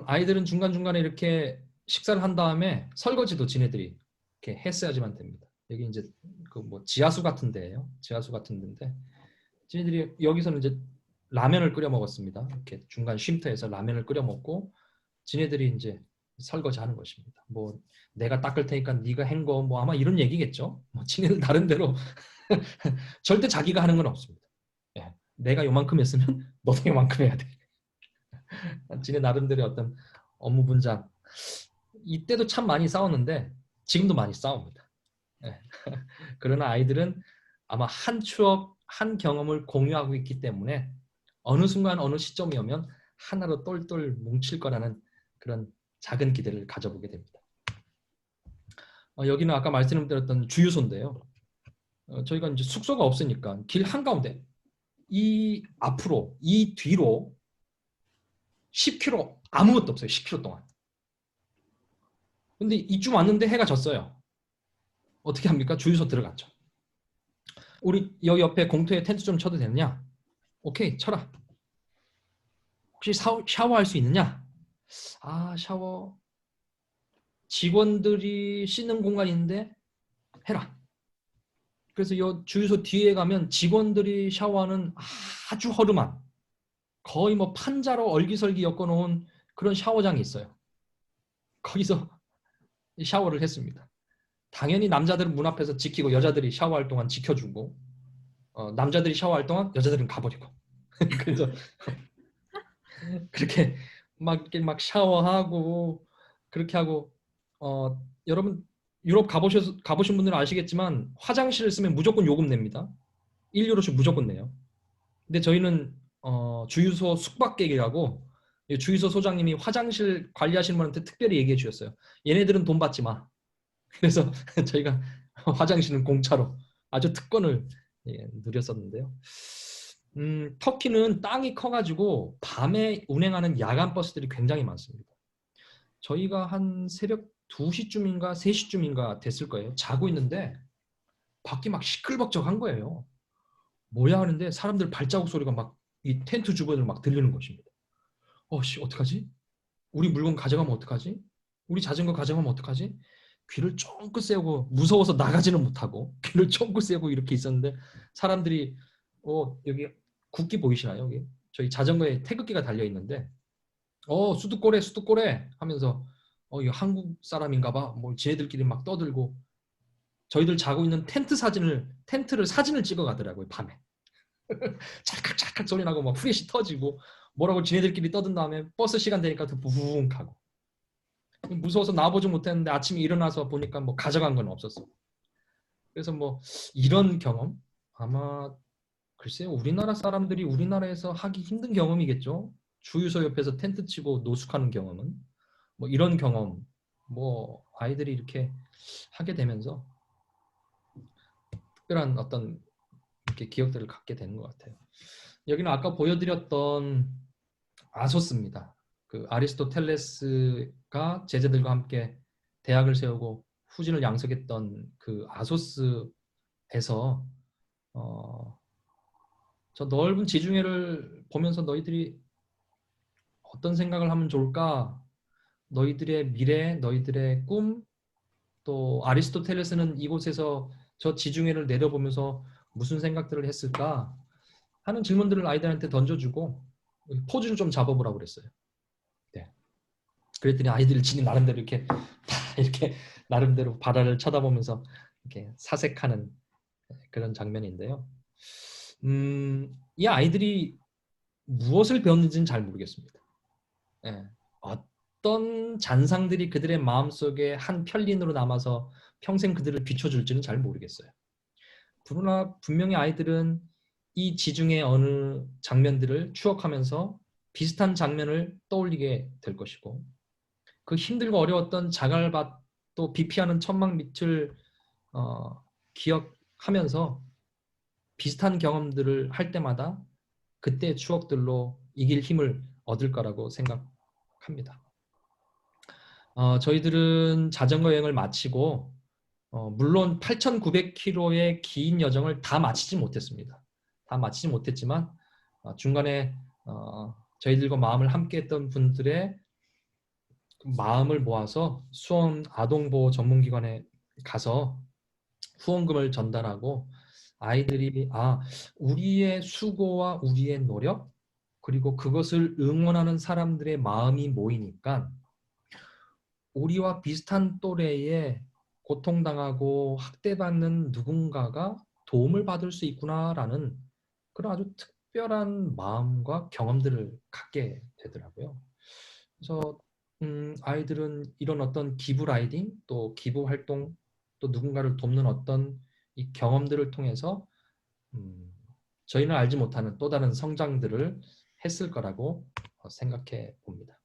아이들은 중간중간에 이렇게 식사를 한 다음에 설거지도 지네들이 이렇게 했어야지만 됩니다. 여기 이제 그 뭐 지하수 같은 데예요. 지하수 같은 데인데 지네들이 여기서는 이제 라면을 끓여 먹었습니다. 이렇게 중간 쉼터에서 라면을 끓여 먹고 지네들이 이제 설거지 하는 것입니다. 뭐 내가 닦을 테니까 네가 헹궈 뭐 아마 이런 얘기겠죠. 뭐 지네들 나름대로 절대 자기가 하는 건 없습니다. 예, 내가 요만큼 했으면 너도 요만큼 해야 돼. 지네 나름대로의 어떤 업무 분장. 이때도 참 많이 싸웠는데 지금도 많이 싸웁니다. 예. 그러나 아이들은 아마 한 추억, 한 경험을 공유하고 있기 때문에 어느 순간 어느 시점이 오면 하나로 똘똘 뭉칠 거라는 그런 작은 기대를 가져보게 됩니다. 여기는 아까 말씀드렸던 주유소인데요. 저희가 이제 숙소가 없으니까 길 한가운데 이 앞으로 이 뒤로 10km 아무것도 없어요. 10km 동안. 근데 이쯤 왔는데 해가 졌어요. 어떻게 합니까? 주유소 들어갔죠. 우리 여기 옆에 공터에 텐트 좀 쳐도 되느냐? 오케이, 쳐라. 혹시 샤워할 수 있느냐? 아, 샤워. 직원들이 씻는 공간인데 해라. 그래서 이 주유소 뒤에 가면 직원들이 샤워하는 아주 허름한 거의 뭐 판자로 얼기설기 엮어놓은 그런 샤워장이 있어요. 거기서 샤워를 했습니다. 당연히 남자들은 문 앞에서 지키고 여자들이 샤워할 동안 지켜주고 남자들이 샤워할 동안 여자들은 가버리고 그래서 그렇게 막 샤워하고 그렇게 하고 여러분 유럽 가보신 분들은 아시겠지만 화장실을 쓰면 무조건 요금 냅니다. 1유로씩 무조건 내요. 근데 저희는 주유소 숙박객이라고 주유소 소장님이 화장실 관리하시는 분한테 특별히 얘기해 주셨어요. 얘네들은 돈 받지 마. 그래서 저희가 화장실은 공짜로 아주 특권을 누렸었는데요. 터키는 땅이 커가지고 밤에 운행하는 야간 버스들이 굉장히 많습니다. 저희가 한 새벽 2시쯤인가 3시쯤인가 됐을 거예요. 자고 있는데 밖이 막 시끌벅적한 거예요. 뭐야 하는데 사람들 발자국 소리가 막 이 텐트 주변을 막 들리는 것입니다. 어떡하지? 우리 물건 가져가면 어떡하지? 우리 자전거 가져가면 어떡하지? 귀를 쫑긋 세우고 무서워서 나가지는 못하고 귀를 쫑긋 세우고 이렇게 있었는데 사람들이 여기 국기 보이시나요? 여기 저희 자전거에 태극기가 달려 있는데 수두꼬래 하면서 이거 한국 사람인가 봐. 뭐 지네들끼리 막 떠들고 저희들 자고 있는 텐트를 사진을 찍어 가더라고요. 밤에. 찰칵찰칵 소리 나고 막 후레쉬 터지고 뭐라고 지네들끼리 떠든 다음에 버스 시간 되니까 더 부웅 가고 무서워서 나와보지 못했는데 아침에 일어나서 보니까 뭐 가져간 건 없었어. 그래서 뭐 이런 경험 아마 글쎄요 우리나라 사람들이 우리나라에서 하기 힘든 경험이겠죠. 주유소 옆에서 텐트 치고 노숙하는 경험은 뭐 이런 경험 뭐 아이들이 이렇게 하게 되면서 특별한 어떤 이렇게 기억들을 갖게 되는 것 같아요. 여기는 아까 보여드렸던 아소스입니다. 그 아리스토텔레스가 제자들과 함께 대학을 세우고 후진을 양성했던 그 아소스에서 저 넓은 지중해를 보면서 너희들이 어떤 생각을 하면 좋을까? 너희들의 미래, 너희들의 꿈, 또 아리스토텔레스는 이곳에서 저 지중해를 내려보면서 무슨 생각들을 했을까 하는 질문들을 아이들한테 던져주고 포즈를 좀 잡아보라고 그랬어요. 네. 그랬더니 아이들이 지금 나름대로 이렇게 다 이렇게 나름대로 바다를 쳐다보면서 이렇게 사색하는 그런 장면인데요. 이 아이들이 무엇을 배웠는지는 잘 모르겠습니다. 예, 어떤 잔상들이 그들의 마음속에 한 편린으로 남아서 평생 그들을 비춰줄지는 잘 모르겠어요. 그러나 분명히 아이들은 이 지중해 어느 장면들을 추억하면서 비슷한 장면을 떠올리게 될 것이고, 그 힘들고 어려웠던 자갈밭도 비피하는 천막 밑을 기억하면서 비슷한 경험들을 할 때마다 그때의 추억들로 이길 힘을 얻을 거라고 생각합니다. 저희들은 자전거 여행을 마치고 물론 8,900km의 긴 여정을 다 마치지 못했습니다. 다 마치지 못했지만 중간에 저희들과 마음을 함께했던 분들의 마음을 모아서 수원 아동보호 전문기관에 가서 후원금을 전달하고 아이들이 우리의 수고와 우리의 노력 그리고 그것을 응원하는 사람들의 마음이 모이니까 우리와 비슷한 또래의 고통당하고 학대받는 누군가가 도움을 받을 수 있구나라는 그런 아주 특별한 마음과 경험들을 갖게 되더라고요. 그래서 아이들은 이런 어떤 기부 라이딩 또 기부 활동 또 누군가를 돕는 어떤 이 경험들을 통해서 저희는 알지 못하는 또 다른 성장들을 했을 거라고 생각해 봅니다.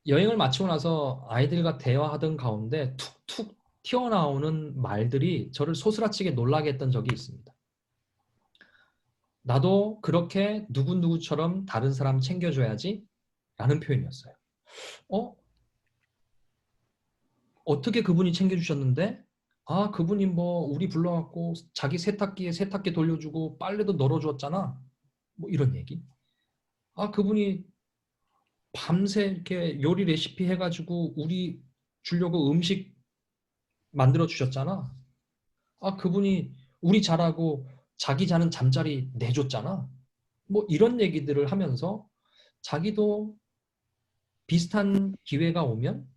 여행을 마치고 나서 아이들과 대화하던 가운데 툭툭 튀어나오는 말들이 저를 소스라치게 놀라게 했던 적이 있습니다. 나도 그렇게 누구누구처럼 다른 사람 챙겨줘야지 라는 표현이었어요. 어떻게 그분이 챙겨주셨는데? 그분이 뭐 우리 불러갖고 자기 세탁기에 세탁기 돌려주고 빨래도 널어주었잖아. 뭐 이런 얘기. 그분이 밤새 이렇게 요리 레시피 해가지고 우리 주려고 음식 만들어 주셨잖아. 그분이 우리 자라고 자기 자는 잠자리 내줬잖아. 뭐 이런 얘기들을 하면서 자기도 비슷한 기회가 오면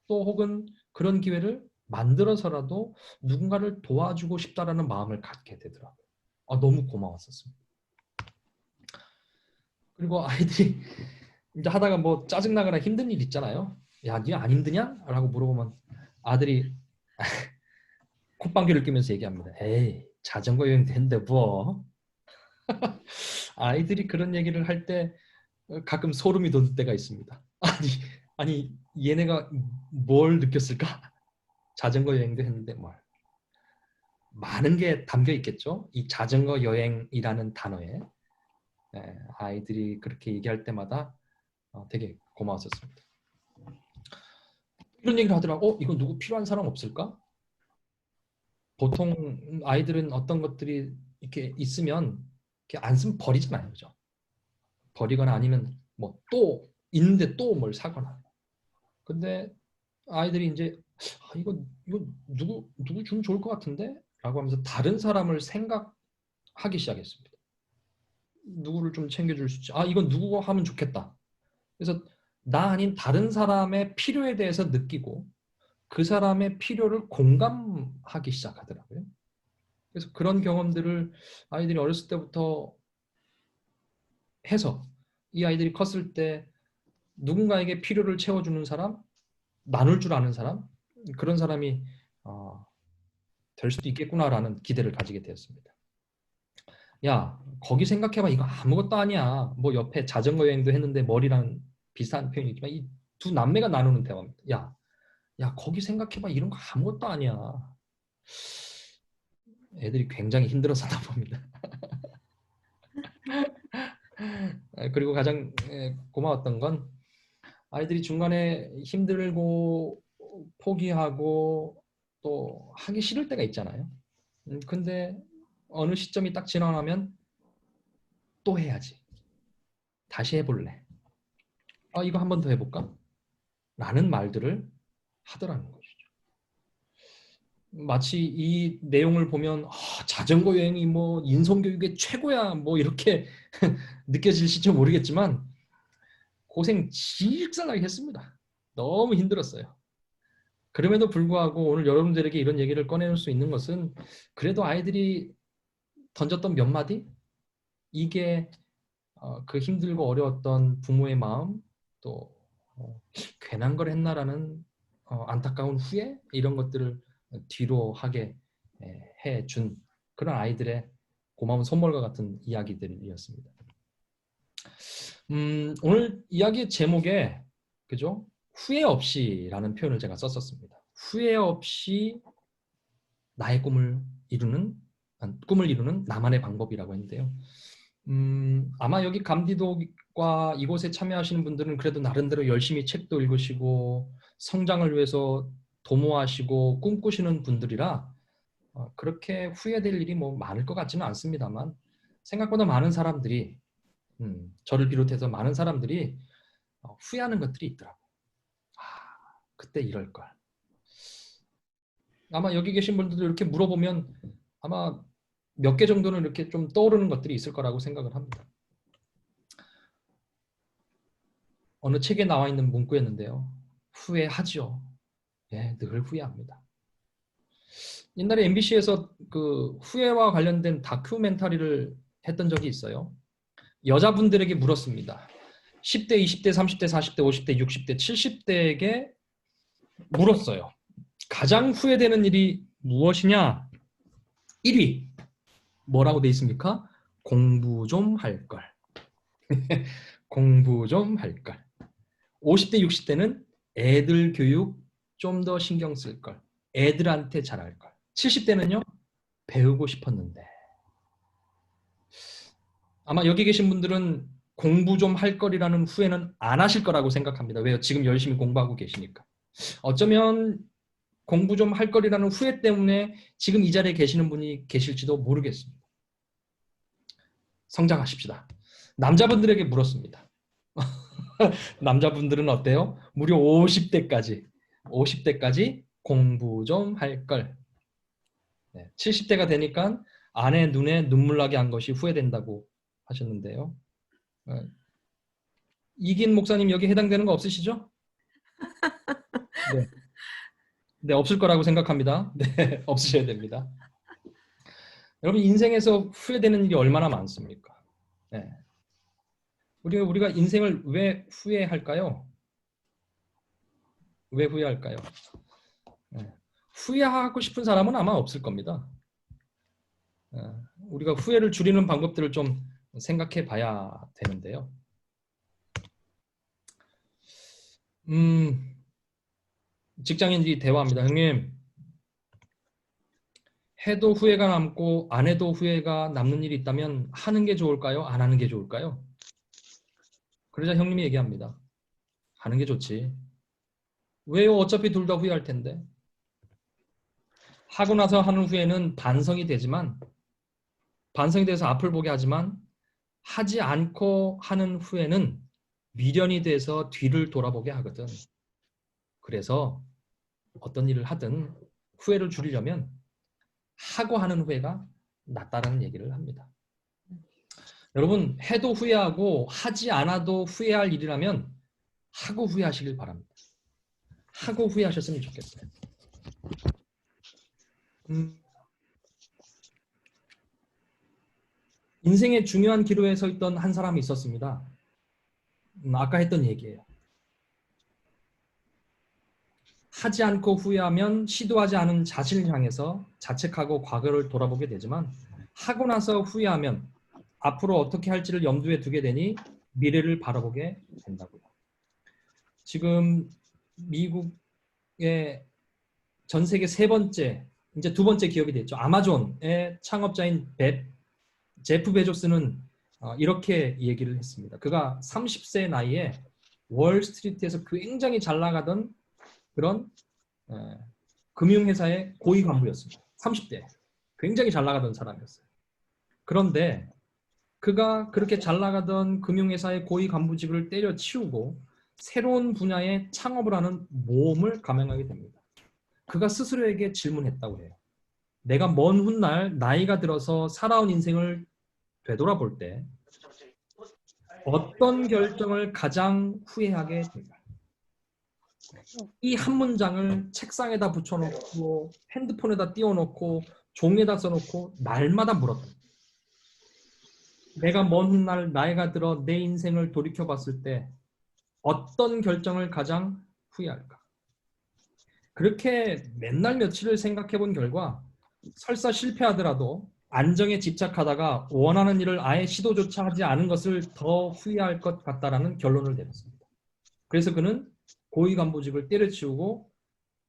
또 혹은 그런 기회를 만들어서라도 누군가를 도와주고 싶다라는 마음을 갖게 되더라고요. 너무 고마웠었습니다. 그리고 아이들이 이제 하다가 뭐 짜증나거나 힘든 일 있잖아요. 야, 니 안 힘드냐? 라고 물어보면 아들이 콧방귀를 뀌면서 얘기합니다. 에이, 자전거 여행도 했는데 뭐. 아이들이 그런 얘기를 할 때 가끔 소름이 돋을 때가 있습니다. 아니 얘네가 뭘 느꼈을까? 자전거 여행도 했는데 뭘. 많은 게 담겨 있겠죠. 이 자전거 여행이라는 단어에. 아이들이 그렇게 얘기할 때마다 되게 고마웠었습니다. 이런 얘기를 하더라고. 이거 누구 필요한 사람 없을까? 보통 아이들은 어떤 것들이 이렇게 있으면 이렇게 안 쓰면 버리잖아요, 그죠? 버리거나 아니면 뭐 또 있는데 또 뭘 사거나. 근데 아이들이 이제 이거 누구 주면 좋을 것 같은데? 라고 하면서 다른 사람을 생각하기 시작했습니다. 누구를 좀 챙겨줄 수 있지? 이건 누구가 하면 좋겠다. 그래서 나 아닌 다른 사람의 필요에 대해서 느끼고 그 사람의 필요를 공감하기 시작하더라고요. 그래서 그런 경험들을 아이들이 어렸을 때부터 해서 이 아이들이 컸을 때 누군가에게 필요를 채워주는 사람, 나눌 줄 아는 사람, 그런 사람이 될 수도 있겠구나라는 기대를 가지게 되었습니다. 야, 거기 생각해봐. 이거 아무것도 아니야. 뭐 옆에 자전거 여행도 했는데 머리랑 비슷한 표현이지만 이 두 남매가 나누는 대화입니다. 야, 거기 생각해봐. 이런 거 아무것도 아니야. 애들이 굉장히 힘들어서 하다 봅니다. 그리고 가장 고마웠던 건 아이들이 중간에 힘들고 포기하고 또 하기 싫을 때가 있잖아요. 근데 어느 시점이 딱 지나가면 또 해야지. 다시 해볼래. 이거 한 번 더 해볼까? 라는 말들을 하더라는 것이죠. 마치 이 내용을 보면 자전거 여행이 뭐 인성교육의 최고야 뭐 이렇게 느껴질지 모르겠지만 고생 질살나게 했습니다. 너무 힘들었어요. 그럼에도 불구하고 오늘 여러분들에게 이런 얘기를 꺼내놓을 수 있는 것은 그래도 아이들이 던졌던 몇 마디? 이게 그 힘들고 어려웠던 부모의 마음, 또 괜한 걸 했나라는 안타까운 후회, 이런 것들을 뒤로 하게 해준 그런 아이들의 고마운 선물과 같은 이야기들이었습니다. 오늘 이야기의 제목에 그죠? 후회 없이라는 표현을 제가 썼었습니다. 후회 없이 나의 꿈을 이루는 나만의 방법이라고 했는데요. 아마 여기 감디독과 이곳에 참여하시는 분들은 그래도 나름대로 열심히 책도 읽으시고 성장을 위해서 도모하시고 꿈꾸시는 분들이라 그렇게 후회될 일이 뭐 많을 것 같지는 않습니다만 생각보다 많은 사람들이 저를 비롯해서 많은 사람들이 후회하는 것들이 있더라고요. 그때 이럴 걸. 아마 여기 계신 분들도 이렇게 물어보면 아마 몇 개 정도는 이렇게 좀 떠오르는 것들이 있을 거라고 생각을 합니다. 어느 책에 나와 있는 문구였는데요. 후회하죠. 예, 늘 후회합니다. 옛날에 MBC에서 그 후회와 관련된 다큐멘터리를 했던 적이 있어요. 여자분들에게 물었습니다. 10대, 20대, 30대, 40대, 50대, 60대, 70대에게 물었어요. 가장 후회되는 일이 무엇이냐? 1위. 뭐라고 돼 있습니까? 공부 좀 할 걸. 공부 좀 할 걸. 50대, 60대는 애들 교육 좀 더 신경 쓸 걸. 애들한테 잘할 걸. 70대는요? 배우고 싶었는데. 아마 여기 계신 분들은 공부 좀 할 거리라는 후회는 안 하실 거라고 생각합니다. 왜요? 지금 열심히 공부하고 계시니까. 어쩌면 공부 좀 할 거리라는 후회 때문에 지금 이 자리에 계시는 분이 계실지도 모르겠습니다. 성장하십시다. 남자분들에게 물었습니다. 남자분들은 어때요? 무려 50대까지 공부 좀 할 걸. 70대가 되니까 아내 눈에 눈물 나게 한 것이 후회된다고 하셨는데요. 이긴 목사님 여기 해당되는 거 없으시죠? 네. 네, 없을 거라고 생각합니다. 네, 없으셔야 됩니다. 여러분 인생에서 후회되는 일이 얼마나 많습니까? 네. 우리가 인생을 왜 후회할까요? 왜 후회할까요? 네. 후회하고 싶은 사람은 아마 없을 겁니다. 우리가 후회를 줄이는 방법들을 좀 생각해 봐야 되는데요. 직장인들이 대화합니다. 형님, 해도 후회가 남고 안 해도 후회가 남는 일이 있다면 하는 게 좋을까요? 안 하는 게 좋을까요? 그러자 형님이 얘기합니다. 하는 게 좋지. 왜요? 어차피 둘 다 후회할 텐데. 하고 나서 하는 후회는 반성이 되지만, 반성이 돼서 앞을 보게 하지만, 하지 않고 하는 후회는 미련이 돼서 뒤를 돌아보게 하거든. 그래서 어떤 일을 하든 후회를 줄이려면 하고 하는 후회가 낫다라는 얘기를 합니다. 여러분, 해도 후회하고 하지 않아도 후회할 일이라면 하고 후회하시길 바랍니다. 하고 후회하셨으면 좋겠어요. 인생의 중요한 기로에 서 있던 한 사람이 있었습니다. 아까 했던 얘기예요. 하지 않고 후회하면 시도하지 않은 자신을 향해서 자책하고 과거를 돌아보게 되지만 하고 나서 후회하면 앞으로 어떻게 할지를 염두에 두게 되니 미래를 바라보게 된다고요. 지금 미국의 전 세계 세 번째, 이제 두 번째 기업이 됐죠. 아마존의 창업자인 제프 베조스는 이렇게 얘기를 했습니다. 그가 30세 나이에 월스트리트에서 굉장히 잘 나가던 그런 금융회사의 고위 간부였습니다. 30대. 굉장히 잘 나가던 사람이었어요. 그런데 그가 그렇게 잘 나가던 금융회사의 고위 간부직을 때려치우고 새로운 분야의 창업을 하는 모험을 감행하게 됩니다. 그가 스스로에게 질문했다고 해요. 내가 먼 훗날 나이가 들어서 살아온 인생을 되돌아볼 때 어떤 결정을 가장 후회하게 될까? 이 한 문장을 책상에다 붙여놓고 핸드폰에다 띄워놓고 종이에다 써놓고 날마다 물었다. 내가 먼 훗날 나이가 들어 내 인생을 돌이켜봤을 때 어떤 결정을 가장 후회할까? 그렇게 맨날 며칠을 생각해본 결과 설사 실패하더라도 안정에 집착하다가 원하는 일을 아예 시도조차 하지 않은 것을 더 후회할 것 같다라는 결론을 내렸습니다. 그래서 그는 고위간부직을 때려치우고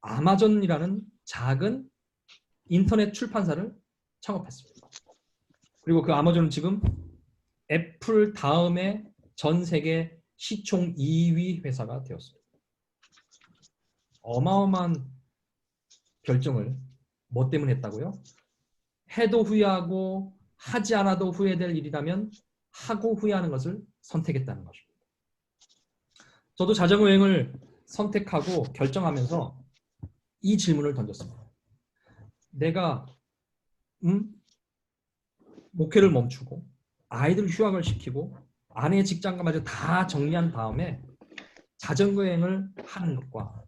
아마존이라는 작은 인터넷 출판사를 창업했습니다. 그리고 그 아마존은 지금 애플 다음에 전 세계 시총 2위 회사가 되었습니다. 어마어마한 결정을 뭐 때문에 했다고요? 해도 후회하고 하지 않아도 후회될 일이라면 하고 후회하는 것을 선택했다는 것입니다. 저도 자전거 여행을 선택하고 결정하면서 이 질문을 던졌습니다. 내가 목회를 멈추고 아이들 휴학을 시키고 아내의 직장까지 다 정리한 다음에 자전거 여행을 하는 것과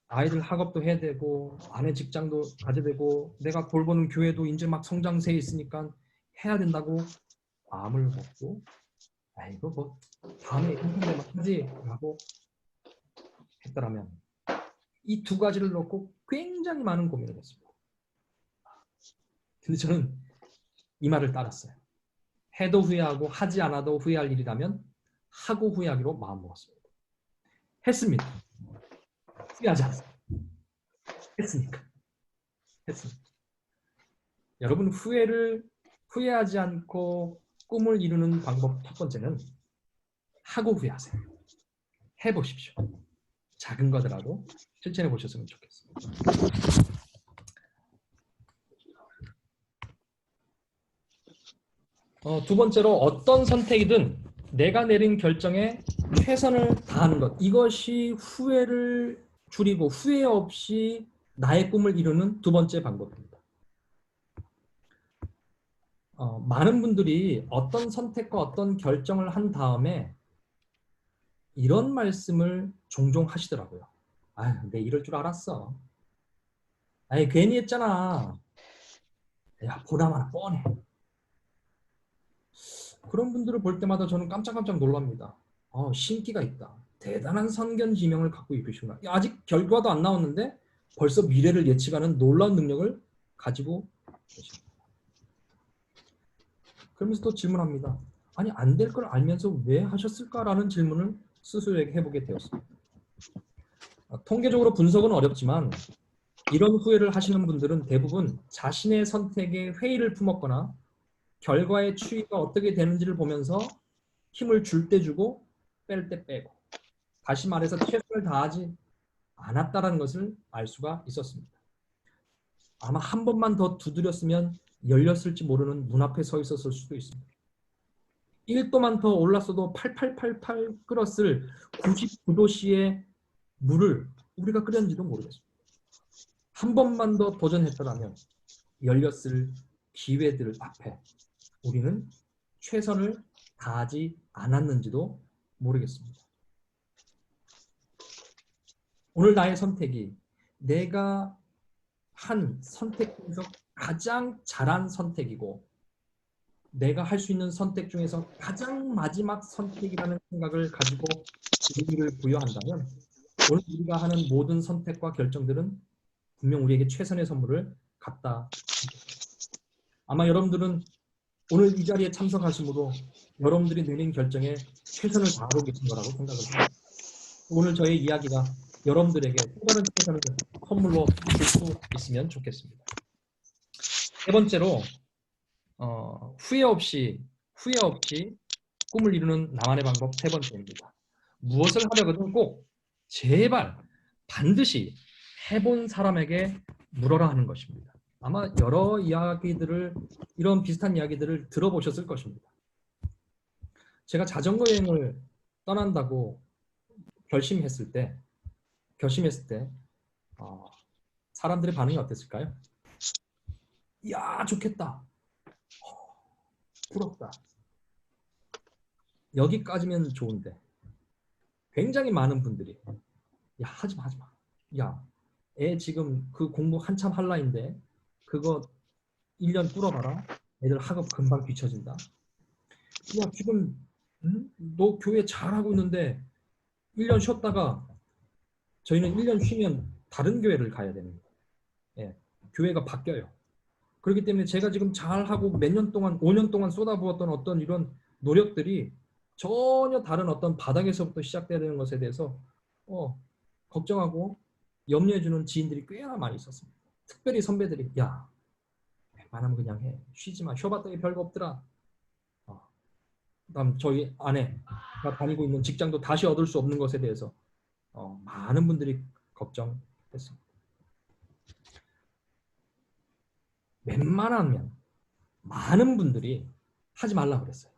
아이들 학업도 해야 되고 아내 직장도 가져야 되고 내가 돌보는 교회도 이제 막 성장세에 있으니까 해야 된다고 마음을 먹고 이거 뭐 다음에 인생에만 하지 라고 했더라면 이 두 가지를 놓고 굉장히 많은 고민을 했습니다. 근데 저는 이 말을 따랐어요. 해도 후회하고 하지 않아도 후회할 일이라면 하고 후회하기로 마음먹었습니다. 했습니다. 후회하지 않습니다. 했으니까. 여러분 후회하지 않고 꿈을 이루는 방법 첫 번째는 하고 후회하세요. 해보십시오. 작은 거더라도 실천해 보셨으면 좋겠습니다. 두 번째로 어떤 선택이든 내가 내린 결정에 최선을 다하는 것. 이것이 후회를 줄이고 후회 없이 나의 꿈을 이루는 두 번째 방법입니다. 많은 분들이 어떤 선택과 어떤 결정을 한 다음에 이런 말씀을 종종 하시더라고요. 내 이럴 줄 알았어. 괜히 했잖아. 야, 보나마나 뻔해. 그런 분들을 볼 때마다 저는 깜짝깜짝 놀랍니다. 신기가 있다. 대단한 선견지명을 갖고 계시구나. 아직 결과도 안 나왔는데 벌써 미래를 예측하는 놀라운 능력을 가지고 계십니다. 그러면서 또 질문합니다. 안 될 걸 알면서 왜 하셨을까라는 질문을 스스로에게 해보게 되었습니다. 통계적으로 분석은 어렵지만 이런 후회를 하시는 분들은 대부분 자신의 선택에 회의를 품었거나 결과의 추이가 어떻게 되는지를 보면서 힘을 줄 때 주고 뺄 때 빼고 다시 말해서 최선을 다하지 않았다는 것을 알 수가 있었습니다. 아마 한 번만 더 두드렸으면 열렸을지 모르는 문 앞에 서 있었을 수도 있습니다. 1도만 더 올랐어도 8888 끓었을 99도씨의 물을 우리가 끓였는지도 모르겠습니다. 한 번만 더 도전했더라면 열렸을 기회들 앞에 우리는 최선을 다하지 않았는지도 모르겠습니다. 오늘 나의 선택이 내가 한 선택 중에서 가장 잘한 선택이고 내가 할 수 있는 선택 중에서 가장 마지막 선택이라는 생각을 가지고 의미를 부여한다면 오늘 우리가 하는 모든 선택과 결정들은 분명 우리에게 최선의 선물을 갖다 주겠습니다. 아마 여러분들은 오늘 이 자리에 참석하심으로 여러분들이 내린 결정에 최선을 다하고 계신 거라고 생각을 합니다. 오늘 저의 이야기가 여러분들에게 또 다른 최선을 선물로 줄 수 있으면 좋겠습니다. 세 번째로 후회 없이 꿈을 이루는 나만의 방법 세 번째입니다. 무엇을 하려거든 꼭 제발 반드시 해본 사람에게 물어라 하는 것입니다. 아마 여러 이야기들을 이런 비슷한 이야기들을 들어보셨을 것입니다. 제가 자전거 여행을 떠난다고 결심했을 때 사람들의 반응이 어땠을까요? 이야, 좋겠다. 부럽다. 여기까지면 좋은데 굉장히 많은 분들이 야, 하지마, 하지마. 야, 애 지금 그 공부 한참 할 나인데 그거 1년 꿇어봐라. 애들 학업 금방 뒤처진다. 야, 지금 너 교회 잘하고 있는데 1년 쉬었다가 저희는 1년 쉬면 다른 교회를 가야 됩니다. 예, 교회가 바뀌어요. 그렇기 때문에 제가 지금 잘하고 몇 년 동안, 5년 동안 쏟아부었던 어떤 이런 노력들이 전혀 다른 어떤 바닥에서부터 시작돼야 되는 것에 대해서 걱정하고 염려해주는 지인들이 꽤나 많이 있었습니다. 특별히 선배들이 야, 웬만하면 그냥 해. 쉬지 마. 쉬어봤더니 별거 없더라. 그다음 저희 아내가 다니고 있는 직장도 다시 얻을 수 없는 것에 대해서 많은 분들이 걱정했습니다. 웬만하면 많은 분들이 하지 말라고 그랬어요.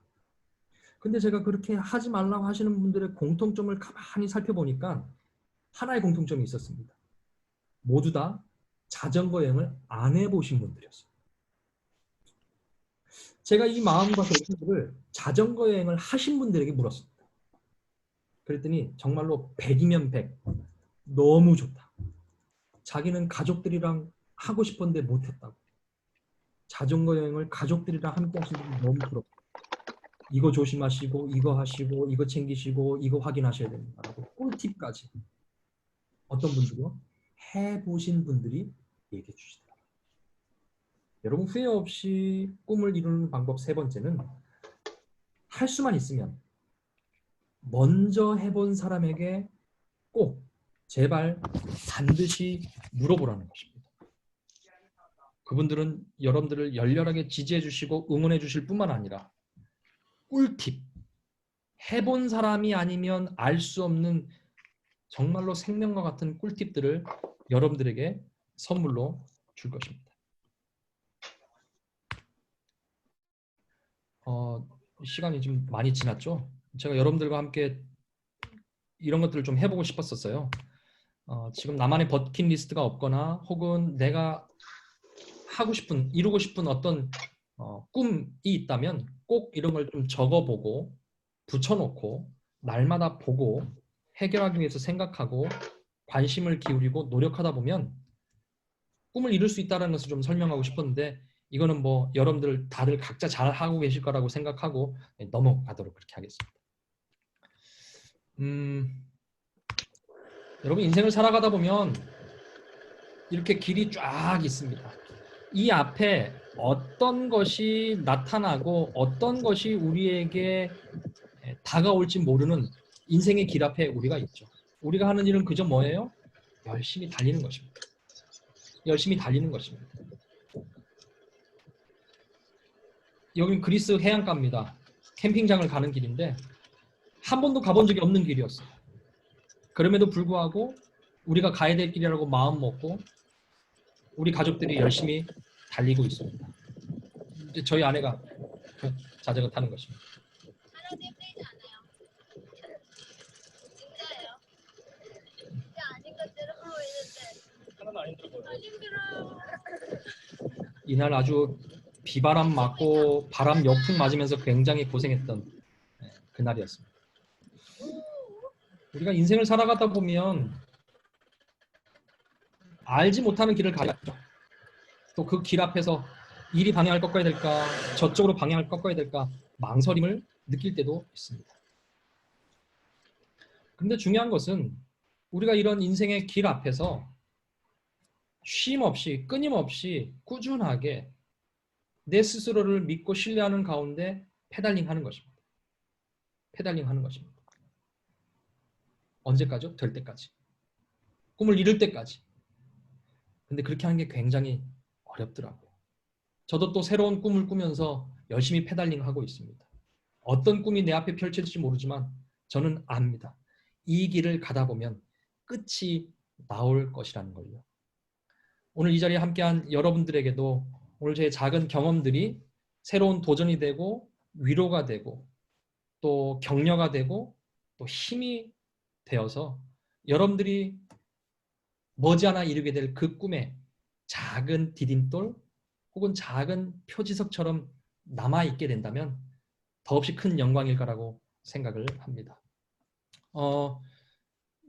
근데 제가 그렇게 하지 말라고 하시는 분들의 공통점을 가만히 살펴보니까 하나의 공통점이 있었습니다. 모두 다 자전거 여행을 안 해보신 분들이었어요. 제가 이 마음과 결심을 자전거 여행을 하신 분들에게 물었습니다. 그랬더니 정말로 100이면 100. 너무 좋다. 자기는 가족들이랑 하고 싶었는데 못했다고. 자전거 여행을 가족들이랑 함께 하시는 분 너무 부럽다. 이거 조심하시고 이거 하시고 이거 챙기시고 이거 확인하셔야 됩니다라고 꿀팁까지 어떤 분들이요? 해보신 분들이 얘기해 주시더라고요. 여러분 후회 없이 꿈을 이루는 방법 세 번째는 할 수만 있으면 먼저 해본 사람에게 꼭 제발 반드시 물어보라는 것입니다. 그분들은 여러분들을 열렬하게 지지해 주시고 응원해 주실 뿐만 아니라 꿀팁, 해본 사람이 아니면 알 수 없는 정말로 생명과 같은 꿀팁들을 여러분들에게 선물로 줄 것입니다. 시간이 좀 많이 지났죠? 제가 여러분들과 함께 이런 것들을 좀 해보고 싶었었어요. 지금 나만의 버킷리스트가 없거나 혹은 내가 하고 싶은, 이루고 싶은 어떤 꿈이 있다면 꼭 이런 걸 좀 적어보고 붙여놓고 날마다 보고 해결하기 위해서 생각하고 관심을 기울이고 노력하다 보면 꿈을 이룰 수 있다는 것을 좀 설명하고 싶었는데 이거는 뭐 여러분들 다들 각자 잘 하고 계실 거라고 생각하고 넘어가도록 그렇게 하겠습니다. 여러분 인생을 살아가다 보면 이렇게 길이 쫙 있습니다. 이 앞에 어떤 것이 나타나고 어떤 것이 우리에게 다가올지 모르는 인생의 길 앞에 우리가 있죠. 우리가 하는 일은 그저 뭐예요? 열심히 달리는 것입니다. 열심히 달리는 것입니다. 여긴 그리스 해안가입니다. 캠핑장을 가는 길인데 한 번도 가본 적이 없는 길이었어요. 그럼에도 불구하고 우리가 가야 될 길이라고 마음 먹고 우리 가족들이 열심히 달리고 있습니다. 이제 저희 아내가 자전거 타는 것입니다. 하나도 힘들지 않아요. 진짜예요. 진짜 아닌 것대로 하고 있는데 하나도 안 힘들어 보여. 힘들어요. 이날 아주 비바람 맞고 바람 역풍 맞으면서 굉장히 고생했던 그날이었습니다. 우리가 인생을 살아가다 보면 알지 못하는 길을 가겠죠. 또 그 길 앞에서 이리 방향을 꺾어야 될까 저쪽으로 방향을 꺾어야 될까 망설임을 느낄 때도 있습니다. 그런데 중요한 것은 우리가 이런 인생의 길 앞에서 쉼 없이 끊임없이 꾸준하게 내 스스로를 믿고 신뢰하는 가운데 페달링하는 것입니다. 페달링하는 것입니다. 언제까지요? 될 때까지. 꿈을 이룰 때까지. 근데 그렇게 하는 게 굉장히 어렵더라고요. 저도 또 새로운 꿈을 꾸면서 열심히 페달링하고 있습니다. 어떤 꿈이 내 앞에 펼쳐질지 모르지만 저는 압니다. 이 길을 가다 보면 끝이 나올 것이라는 걸요. 오늘 이 자리에 함께한 여러분들에게도 오늘 제 작은 경험들이 새로운 도전이 되고 위로가 되고 또 격려가 되고 또 힘이 되어서 여러분들이 머지않아 이루게 될 그 꿈에 작은 디딤돌 혹은 작은 표지석처럼 남아있게 된다면 더없이 큰 영광일 거라고 생각을 합니다.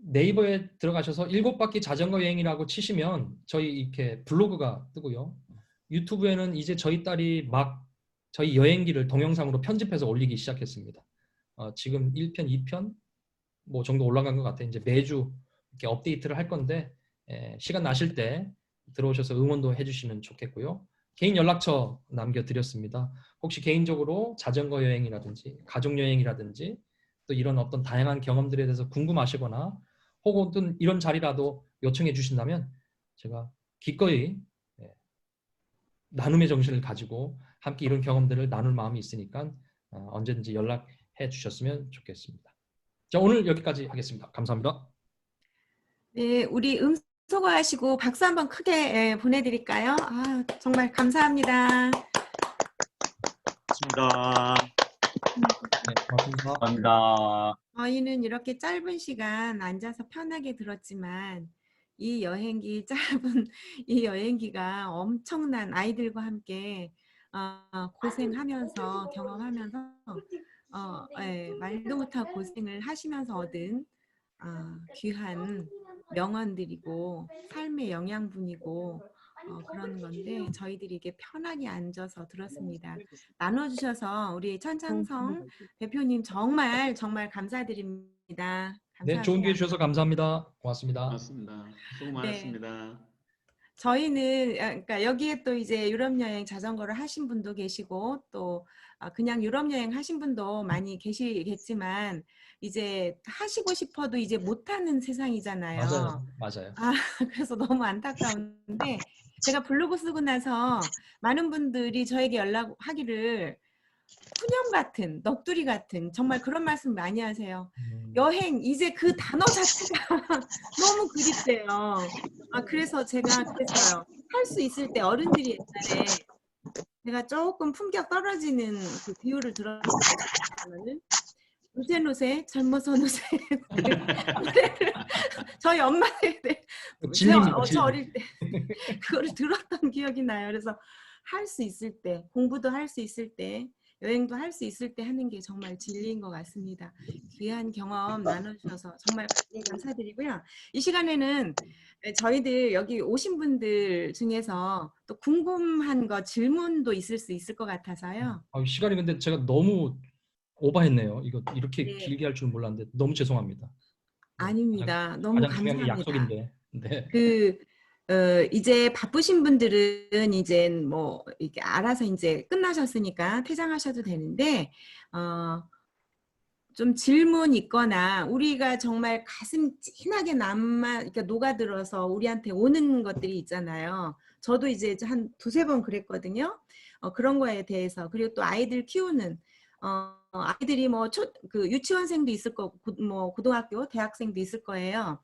네이버에 들어가셔서 7바퀴 자전거 여행이라고 치시면 저희 이렇게 블로그가 뜨고요. 유튜브에는 이제 저희 딸이 막 저희 여행기를 동영상으로 편집해서 올리기 시작했습니다. 지금 1편, 2편 뭐 정도 올라간 것 같아요. 이제 매주 이렇게 업데이트를 할 건데 시간 나실 때 들어오셔서 응원도 해주시면 좋겠고요. 개인 연락처 남겨드렸습니다. 혹시 개인적으로 자전거 여행이라든지 가족 여행이라든지 또 이런 어떤 다양한 경험들에 대해서 궁금하시거나 혹은 이런 자리라도 요청해 주신다면 제가 기꺼이 나눔의 정신을 가지고 함께 이런 경험들을 나눌 마음이 있으니까 언제든지 연락해 주셨으면 좋겠습니다. 자, 오늘 여기까지 하겠습니다. 감사합니다. 네, 우리 수고하시고 박수 한번 크게 보내드릴까요? 아, 정말 감사합니다. 고맙습니다. 네, 고맙습니다. 감사합니다. 저희는 이렇게 짧은 시간 앉아서 편하게 들었지만 이 여행기 짧은 이 여행기가 엄청난 아이들과 함께 고생하면서 경험하면서 말도 못하고 고생을 하시면서 얻은 귀한 명언들이고 삶의 영양분이고 그런 건데 저희들이 이게 편하게 앉아서 들었습니다. 나눠주셔서 우리 천창성 대표님 정말 감사드립니다. 네, 좋은 기회 주셔서 감사합니다. 고맙습니다. 고맙습니다. 수고 많았습니다. 저희는 그러니까 여기에 또 이제 유럽 여행 자전거를 하신 분도 계시고 또 그냥 유럽 여행 하신 분도 많이 계시겠지만 이제 하시고 싶어도 이제 못하는 세상이잖아요. 맞아요. 그래서 너무 안타까운데 제가 블로그 쓰고 나서 많은 분들이 저에게 연락하기를 푸념 같은, 넋두리 같은 정말 그런 말씀 많이 하세요. 여행, 이제 그 단어 자체가 너무 그립대요. 그래서 제가 그랬어요. 할 수 있을 때 어른들이 옛날에 제가 조금 품격 떨어지는 그 비유를 들었다면은 노세 젊어서 노세 저희 엄마한테 저 어릴 때 그거를 들었던 기억이 나요. 그래서 할 수 있을 때 공부도 할 수 있을 때 여행도 할 수 있을 때 하는 게 정말 진리인 것 같습니다. 귀한 경험 나눠주셔서 정말 감사드리고요. 이 시간에는 저희들 여기 오신 분들 중에서 또 궁금한 거 질문도 있을 수 있을 것 같아서요. 시간이 근데 제가 너무 오버했네요. 이거 이렇게 네. 길게 할 줄 몰랐는데 너무 죄송합니다. 아닙니다. 너무 가장 중요한 게 감사합니다. 약속인데. 네. 이제 바쁘신 분들은 이제 뭐 이렇게 알아서 이제 끝나셨으니까 퇴장하셔도 되는데 좀 질문 있거나 우리가 정말 가슴 찐하게 그러니까 녹아들어서 우리한테 오는 것들이 있잖아요. 저도 이제 한 2-3번 그랬거든요. 그런 거에 대해서 그리고 또 아이들 키우는 아이들이 뭐 그 유치원생도 있을 거고 뭐 고등학교, 대학생도 있을 거예요.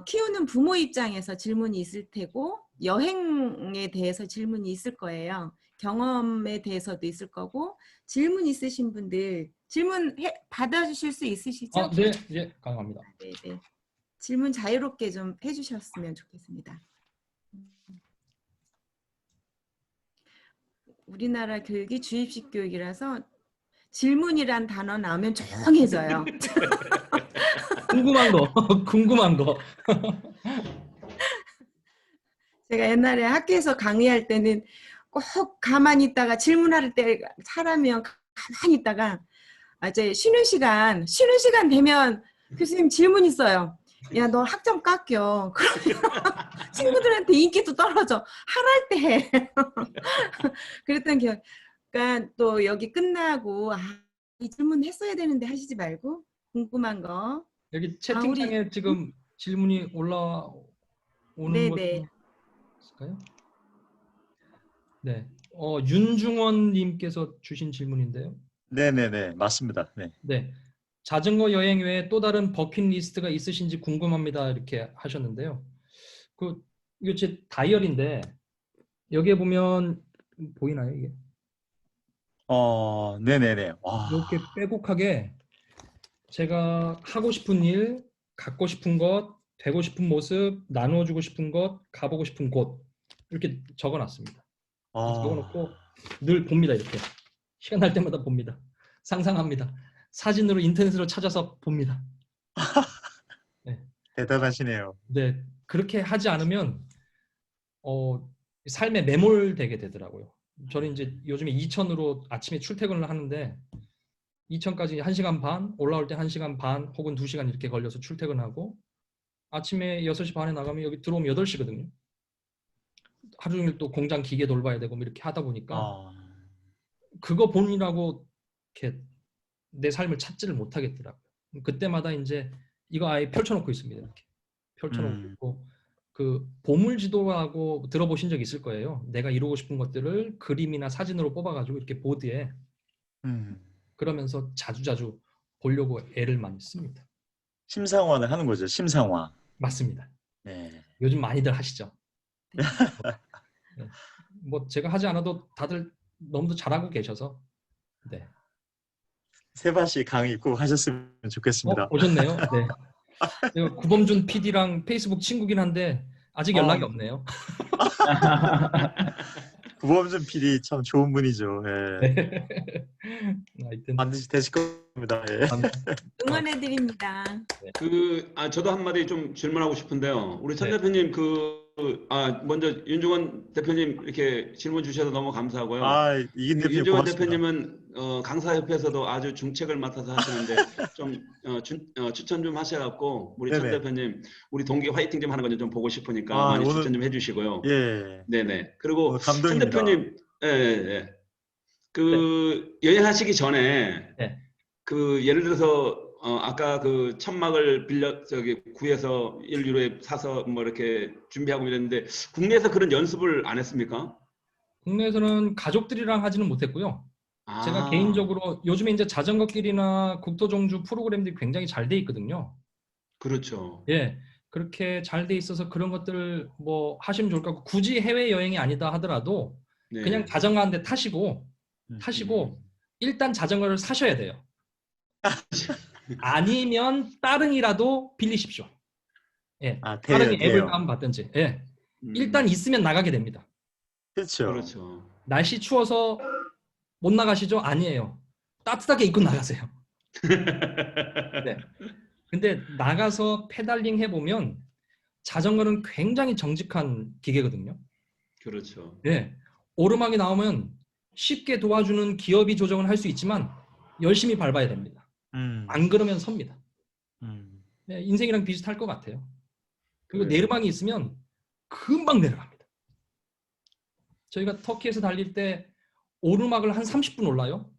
키우는 부모 입장에서 질문이 있을 테고 여행에 대해서 질문이 있을 거예요. 경험에 대해서도 있을 거고 질문 있으신 분들 질문 받아주실 수 있으시죠? 네, 예, 가능합니다. 네. 질문 자유롭게 좀 해주셨으면 좋겠습니다. 우리나라 교육이 주입식 교육이라서 질문이란 단어 나오면 조용해져요. 궁금한 거. 제가 옛날에 학교에서 강의할 때는 꼭 가만히 있다가 질문할 때 사람이면 가만히 있다가 이제 쉬는 시간 되면 교수님 질문 있어요. 야, 너 학점 깎여. 그러면 친구들한테 인기도 떨어져. 하랄 때 해. 그랬던 기억. 그러니까 또 여기 끝나고 이 질문 했어야 되는데 하시지 말고 궁금한 거. 여기 채팅창에 지금 질문이 올라오는 거 있을까요? 네. 윤중원님께서 주신 질문인데요. 네네네, 맞습니다. 네. 자전거 여행 외에 또 다른 버킷리스트가 있으신지 궁금합니다. 이렇게 하셨는데요. 이거 제 다이어리인데 여기에 보면 보이나요 이게? 네네네. 와. 이렇게 빼곡하게 제가 하고 싶은 일, 갖고 싶은 것, 되고 싶은 모습, 나누어주고 싶은 것, 가보고 싶은 곳 이렇게 적어놨습니다. 적어놓고 늘 봅니다. 이렇게 시간 날 때마다 봅니다. 상상합니다. 사진으로 인터넷으로 찾아서 봅니다. 대단하시네요. 네, 그렇게 하지 않으면 삶에 매몰되게 되더라고요. 저는 이제 요즘에 이천으로 아침에 출퇴근을 하는데 이천까지 1시간 반, 올라올 때 1시간 반 혹은 2시간 이렇게 걸려서 출퇴근하고 아침에 6시 반에 나가면 여기 들어오면 8시거든요. 하루 종일 또 공장 기계 돌봐야 되고 뭐 이렇게 하다 보니까 그거 보느라고 이렇게 내 삶을 찾지를 못하겠더라고요. 그때마다 이제 이거 아예 펼쳐놓고 있습니다. 이렇게 펼쳐놓고 있고 그 보물지도라고 들어보신 적 있을 거예요. 내가 이루고 싶은 것들을 그림이나 사진으로 뽑아가지고 이렇게 보드에 그러면서 자주자주 보려고 애를 많이 씁니다. 심상화를 하는 거죠. 심상화. 맞습니다. 네. 요즘 많이들 하시죠. 네. 뭐 제가 하지 않아도 다들 너무도 잘하고 계셔서 네. 세바 씨 강의 꼭 하셨으면 좋겠습니다. 오셨네요. 네. 제가 구범준 PD랑 페이스북 친구긴 한데 아직 연락이 없네요. 구범준 PD 참 좋은 분이죠. 예. 네. 하여튼 반드시 되실 겁니다. 예. 응원해드립니다. 저도 한마디 좀 질문하고 싶은데요. 우리 천 네. 대표님 먼저 윤중원 대표님 이렇게 질문 주셔서 너무 감사하고요. 이긴 대표님 윤중원 고맙습니다. 대표님은 강사협회에서도 아주 중책을 맡아서 하시는데 좀 추천 좀 하셔갖고 우리 천 네네. 대표님 우리 동기 화이팅 좀 하는 거 좀 보고 싶으니까 많이 오늘- 추천 좀 해주시고요. 예. 네네. 그리고 천 감동입니다. 대표님, 여행하시기 전에 네. 예를 들어서 아까 천막을 구해서 1유로에 사서 뭐 이렇게 준비하고 이랬는데 국내에서 그런 연습을 안 했습니까? 국내에서는 가족들이랑 하지는 못했고요. 제가 개인적으로 요즘에 이제 자전거길이나 국토종주 프로그램들이 굉장히 잘 돼 있거든요. 그렇죠. 예, 그렇게 잘 돼 있어서 그런 것들을 뭐 하시면 좋을 것 같고 굳이 해외 여행이 아니다 하더라도 네. 그냥 자전거 한 대 타시고 일단 자전거를 사셔야 돼요. 아니면 따릉이라도 빌리십시오. 예, 따릉이 앱을 다운받든지. 예, 일단 있으면 나가게 됩니다. 그렇죠. 그렇죠. 날씨 추워서 못 나가시죠? 아니에요. 따뜻하게 입고 나가세요. 네. 근데 나가서 페달링 해보면 자전거는 굉장히 정직한 기계거든요. 그렇죠. 네. 오르막이 나오면 쉽게 도와주는 기어비 조정을 할 수 있지만 열심히 밟아야 됩니다. 안 그러면 섭니다. 네, 인생이랑 비슷할 것 같아요. 그리고 그래요. 내리막이 있으면 금방 내려갑니다. 저희가 터키에서 달릴 때 오르막을 한 30분 올라요.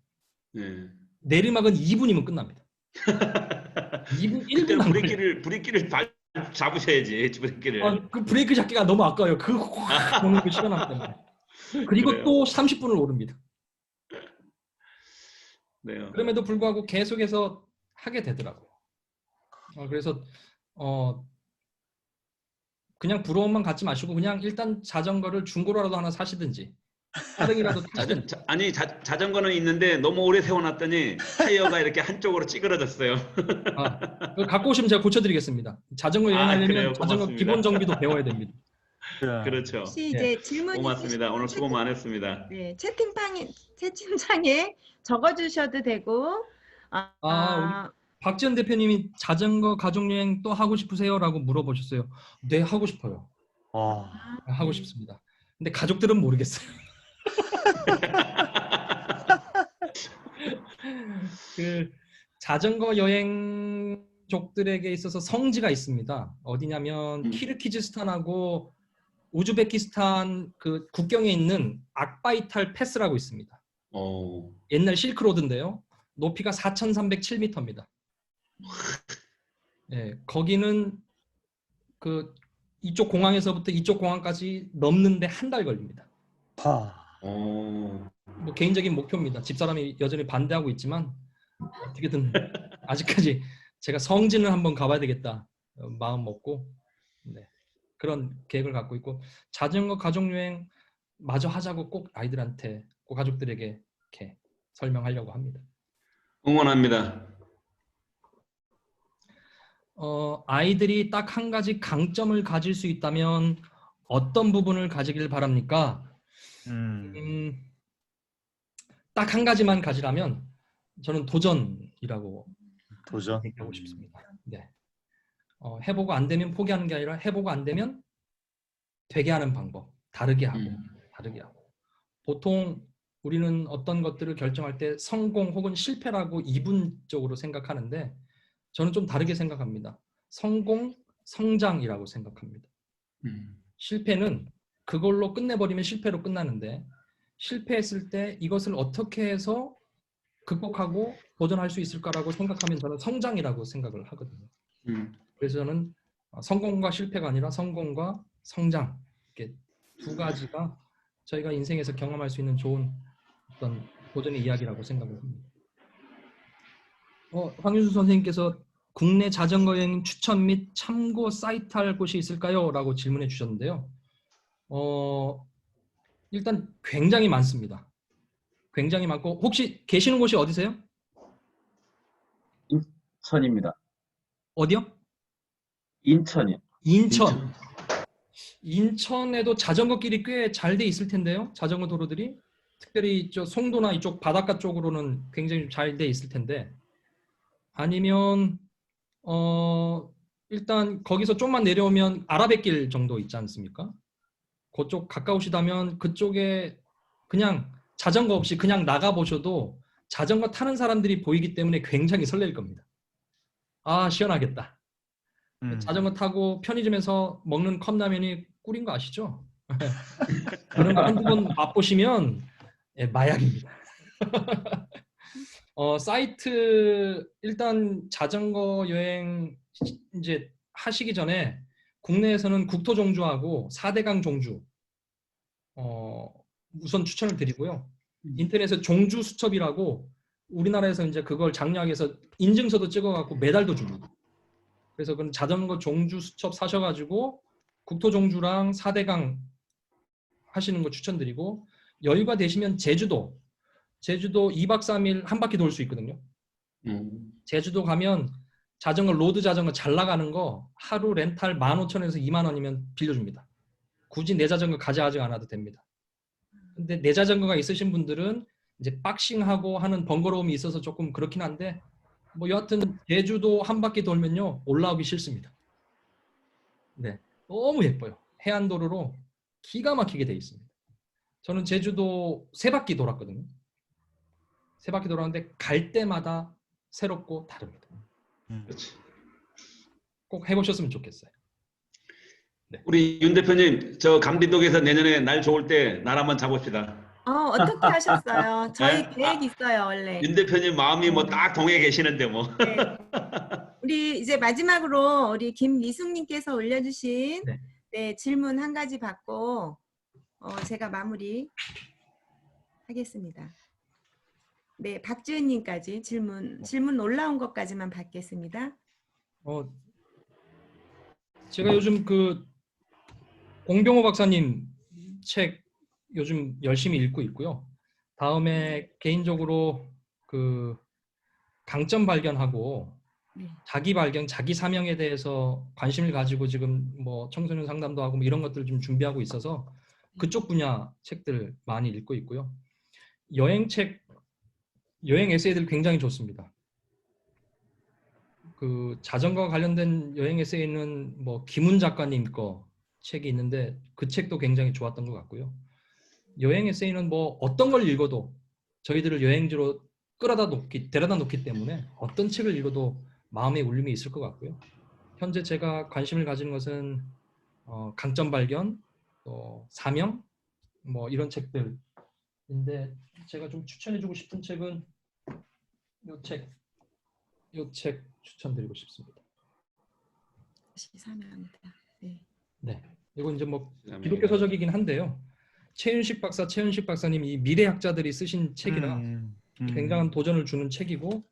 네. 내리막은 2분이면 끝납니다. 2분, 1분 그때는 안 걸려요. 브레이크를 잡으셔야지, 브레이크를. 그 브레이크 잡기가 너무 아까워요. 확 오는 그 시간 때문에. 그리고 그래요. 또 30분을 오릅니다. 네요. 그럼에도 불구하고 계속해서 하게 되더라고요. 그래서 그냥 부러움만 갖지 마시고 그냥 일단 자전거를 중고로라도 하나 사시든지 따릉이라도 타시든지. 자전거는 있는데 너무 오래 세워놨더니 타이어가 이렇게 한쪽으로 찌그러졌어요. 그거 갖고 오시면 제가 고쳐드리겠습니다. 자전거 여행하려면 그래요? 자전거 고맙습니다. 기본 정비도 배워야 됩니다. 그렇죠. 혹시 이제 질문 고맙습니다. 오늘 수고 많았습니다. 네, 채팅창에 적어주셔도 되고. 우리 박지연 대표님이 자전거 가족여행 또 하고 싶으세요?라고 물어보셨어요. 네, 하고 싶어요. 하고 싶습니다. 근데 가족들은 모르겠어요. 그 자전거 여행족들에게 있어서 성지가 있습니다. 어디냐면 키르기즈스탄하고 우즈베키스탄 그 국경에 있는 악바이탈 패스라고 있습니다. 옛날 실크로드인데요. 높이가 4,307m입니다. 네, 거기는 이쪽 공항에서부터 이쪽 공항까지 넘는데 한 달 걸립니다. 뭐 개인적인 목표입니다. 집사람이 여전히 반대하고 있지만 어떻게든 아직까지 제가 성진을 한번 가봐야 되겠다 마음 먹고 그런 계획을 갖고 있고 자전거 가족여행 마저 하자고 꼭 아이들한테 꼭 가족들에게 이렇게 설명하려고 합니다. 응원합니다. 아이들이 딱 한 가지 강점을 가질 수 있다면 어떤 부분을 가지길 바랍니까? 딱 한 가지만 가지라면 저는 도전이라고 도전. 얘기하고 싶습니다. 네. 해보고 안 되면 포기하는 게 아니라 해보고 안 되면 되게 하는 방법, 다르게 하고. 보통 우리는 어떤 것들을 결정할 때 성공 혹은 실패라고 이분적으로 생각하는데 저는 좀 다르게 생각합니다. 성공, 성장이라고 생각합니다. 실패는 그걸로 끝내버리면 실패로 끝나는데 실패했을 때 이것을 어떻게 해서 극복하고 도전할 수 있을까라고 생각하면 저는 성장이라고 생각을 하거든요. 그래서 저는 성공과 실패가 아니라 성공과 성장, 이렇게 두 가지가 저희가 인생에서 경험할 수 있는 좋은 어떤 도전의 이야기라고 생각을 합니다. 황윤수 선생님께서 국내 자전거 여행 추천 및 참고 사이트 할 곳이 있을까요? 라고 질문해 주셨는데요. 일단 굉장히 많습니다. 굉장히 많고 혹시 계시는 곳이 어디세요? 인천입니다. 어디요? 인천이요. 인천. 인천에도 자전거 길이 꽤 잘 돼 있을 텐데요. 자전거 도로들이 특별히 저 송도나 이쪽 바닷가 쪽으로는 굉장히 잘 돼 있을 텐데 아니면 일단 거기서 좀만 내려오면 아라뱃길 정도 있지 않습니까? 그쪽 가까우시다면 그쪽에 그냥 자전거 없이 그냥 나가보셔도 자전거 타는 사람들이 보이기 때문에 굉장히 설렐 겁니다. 아, 시원하겠다. 자전거 타고 편의점에서 먹는 컵라면이 꿀인 거 아시죠? 그런 거 한두 번 맛보시면 마약입니다. 사이트 일단 자전거 여행 이제 하시기 전에 국내에서는 국토종주하고 4대강 종주 우선 추천을 드리고요. 인터넷에 종주수첩이라고 우리나라에서 이제 그걸 장려하기 위해서 인증서도 찍어갖고 메달도 줍니다. 그래서 그 자전거 종주수첩 사셔가지고 국토종주랑 4대강 하시는 거 추천드리고 여유가 되시면 제주도 2박 3일 한 바퀴 돌 수 있거든요. 제주도 가면 자전거 로드 자전거 잘 나가는 거 하루 렌탈 15,000원에서 20,000원이면 빌려줍니다. 굳이 내 자전거 가져가지 않아도 됩니다. 근데 내 자전거가 있으신 분들은 이제 박싱하고 하는 번거로움이 있어서 조금 그렇긴 한데 뭐 여하튼 제주도 한 바퀴 돌면요 올라오기 싫습니다. 네, 너무 예뻐요. 해안도로로 기가 막히게 돼 있습니다. 저는 제주도 3바퀴 돌았거든요. 3바퀴 돌았는데 갈 때마다 새롭고 다릅니다. 꼭 해보셨으면 좋겠어요. 네. 우리 윤 대표님, 저 감리동에서 내년에 날 좋을 때 날 한번 잡읍시다. 어떻게 하셨어요? 저희 네? 계획 있어요, 원래. 윤 대표님 마음이 뭐 딱 동해 계시는데 뭐. 네. 우리 이제 마지막으로 우리 김미숙님께서 올려주신 네, 질문 한 가지 받고 제가 마무리 하겠습니다. 네, 박지은님까지 질문 올라온 것까지만 받겠습니다. 제가 요즘 그 공병호 박사님 책 요즘 열심히 읽고 있고요. 다음에 개인적으로 그 강점 발견하고 자기 발견, 자기 사명에 대해서 관심을 가지고 지금 뭐 청소년 상담도 하고 뭐 이런 것들을 좀 준비하고 있어서 그쪽 분야 책들 많이 읽고 있고요. 여행 에세이들 굉장히 좋습니다. 그 자전거 관련된 여행 에세이는 뭐 김훈 작가님 거 책이 있는데 그 책도 굉장히 좋았던 것 같고요. 여행 에세이는 뭐 어떤 걸 읽어도 저희들을 여행지로 데려다 놓기 때문에 어떤 책을 읽어도 마음의 울림이 있을 것 같고요. 현재 제가 관심을 가지는 것은 강점 발견, 또 사명, 뭐 이런 책들인데 제가 좀 추천해주고 싶은 책은 이 책 추천드리고 싶습니다. 사명이다. 네. 네, 이거 이제 뭐 기독교 서적이긴 한데요. 최윤식 박사님이 이 미래학자들이 쓰신 책이라 굉장한 도전을 주는 책이고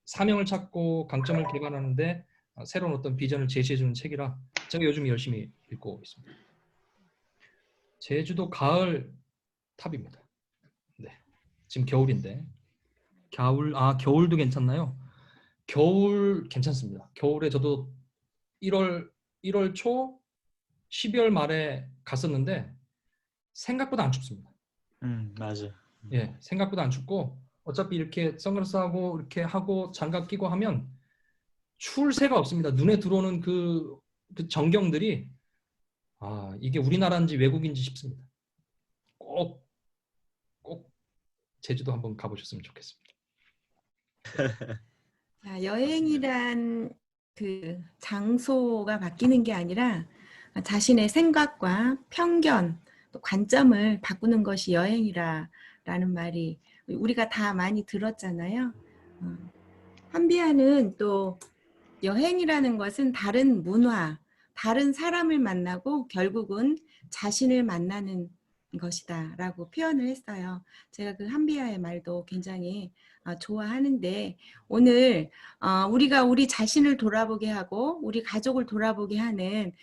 사명을 찾고 강점을 개발하는데 새로운 어떤 비전을 제시해주는 책이라 제가 요즘 열심히 읽고 있습니다. 제주도 가을 탑입니다. 네, 지금 겨울인데 겨울도 괜찮나요? 겨울 괜찮습니다. 겨울에 저도 1월 초, 12월 말에 갔었는데 생각보다 안 춥습니다. 맞아. 예, 생각보다 안 춥고 어차피 이렇게 선글라스 하고 이렇게 하고 장갑 끼고 하면 추울 새가 없습니다. 눈에 들어오는 그 전경들이 이게 우리나라인지 외국인지 싶습니다. 꼭 제주도 한번 가보셨으면 좋겠습니다. 자, 여행이란 그 장소가 바뀌는 게 아니라 자신의 생각과 편견, 또 관점을 바꾸는 것이 여행이라는 말이 우리가 다 많이 들었잖아요. 한비아는 또 여행이라는 것은 다른 문화, 다른 사람을 만나고 결국은 자신을 만나는 것이다 라고 표현을 했어요. 제가 그 한비아의 말도 굉장히 좋아하는데 오늘 우리가 우리 자신을 돌아보게 하고 우리 가족을 돌아보게 하는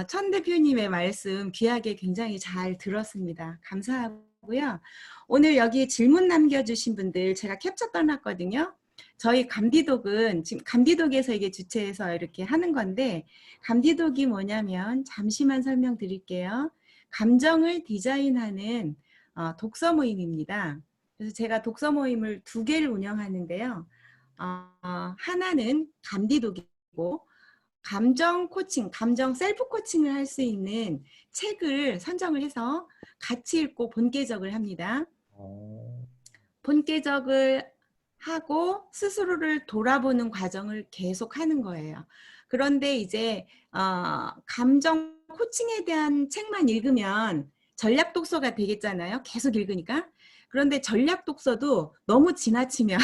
천 대표님의 말씀 귀하게 굉장히 잘 들었습니다. 감사하고요. 오늘 여기 질문 남겨주신 분들 제가 캡처 떠났거든요. 저희 감디독은 지금 감디독에서 이게 주최해서 이렇게 하는 건데 감디독이 뭐냐면 잠시만 설명드릴게요. 감정을 디자인하는 독서 모임입니다. 그래서 제가 독서 모임을 2개를 운영하는데요. 하나는 감디독이고 감정 코칭, 감정 셀프 코칭을 할 수 있는 책을 선정을 해서 같이 읽고 본계적을 합니다. 본계적을 하고 스스로를 돌아보는 과정을 계속 하는 거예요. 그런데 이제 감정 코칭에 대한 책만 읽으면 전략 독서가 되겠잖아요. 계속 읽으니까. 그런데 전략 독서도 너무 지나치면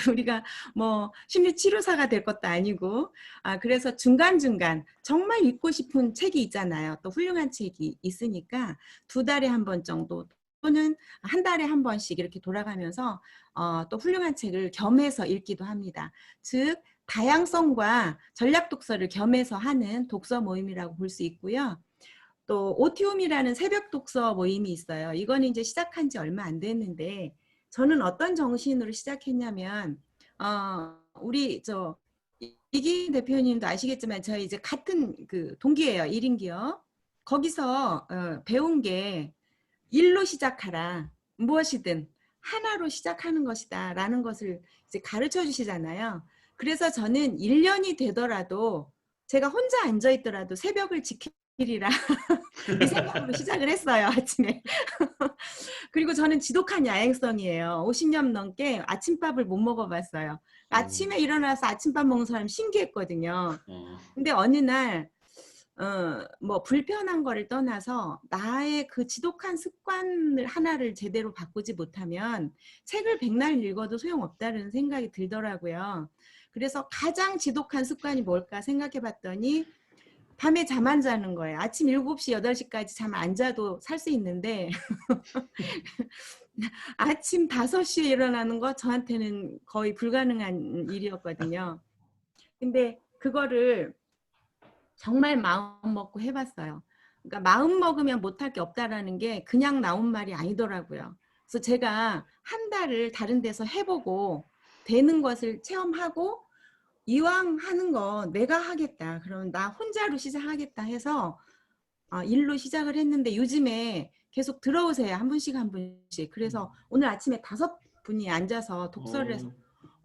우리가 뭐 심리 치료사가 될 것도 아니고 그래서 중간중간 정말 읽고 싶은 책이 있잖아요. 또 훌륭한 책이 있으니까 2달에 한 번 정도 또는 한 달에 한 번씩 이렇게 돌아가면서 또 훌륭한 책을 겸해서 읽기도 합니다. 즉 다양성과 전략 독서를 겸해서 하는 독서 모임이라고 볼 수 있고요. 또 오티움이라는 새벽 독서 모임이 있어요. 이거는 이제 시작한 지 얼마 안 됐는데 저는 어떤 정신으로 시작했냐면 우리 이기인 대표님도 아시겠지만 저희 이제 같은 그 동기예요. 1인 기업. 거기서 배운 게 일로 시작하라. 무엇이든 하나로 시작하는 것이다 라는 것을 이제 가르쳐 주시잖아요. 그래서 저는 1년이 되더라도 제가 혼자 앉아 있더라도 새벽을 지키리라 이 생각으로 시작을 했어요. 아침에. 그리고 저는 지독한 야행성이에요. 50년 넘게 아침밥을 못 먹어봤어요. 아침에 일어나서 아침밥 먹는 사람 신기했거든요. 근데 어느 날 뭐 불편한 거를 떠나서 나의 그 지독한 습관을 하나를 제대로 바꾸지 못하면 책을 100날 읽어도 소용없다는 생각이 들더라고요. 그래서 가장 지독한 습관이 뭘까 생각해 봤더니 밤에 잠 안 자는 거예요. 아침 7시, 8시까지 잠 안 자도 살 수 있는데 아침 5시에 일어나는 거 저한테는 거의 불가능한 일이었거든요. 근데 그거를 정말 마음 먹고 해봤어요. 그러니까 마음 먹으면 못할 게 없다라는 게 그냥 나온 말이 아니더라고요. 그래서 제가 한 달을 다른 데서 해보고 되는 것을 체험하고 이왕 하는 거 내가 하겠다. 그러면 나 혼자로 시작하겠다 해서 일로 시작을 했는데 요즘에 계속 들어오세요. 한 분씩 한 분씩. 그래서 오늘 아침에 5분이 앉아서 독서를 해서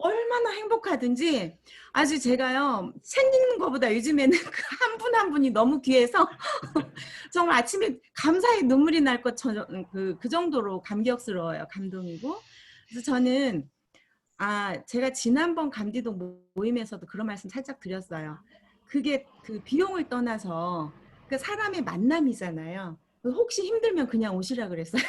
얼마나 행복하든지 아주 제가요 책 읽는 것보다 요즘에는 한 분 한 분이 너무 귀해서 정말 아침에 감사의 눈물이 날 것처럼 그 정도로 감격스러워요. 감동이고. 그래서 저는 제가 지난번 감디독 모임에서도 그런 말씀 살짝 드렸어요. 그게 그 비용을 떠나서 그 사람의 만남이잖아요. 혹시 힘들면 그냥 오시라 그랬어요.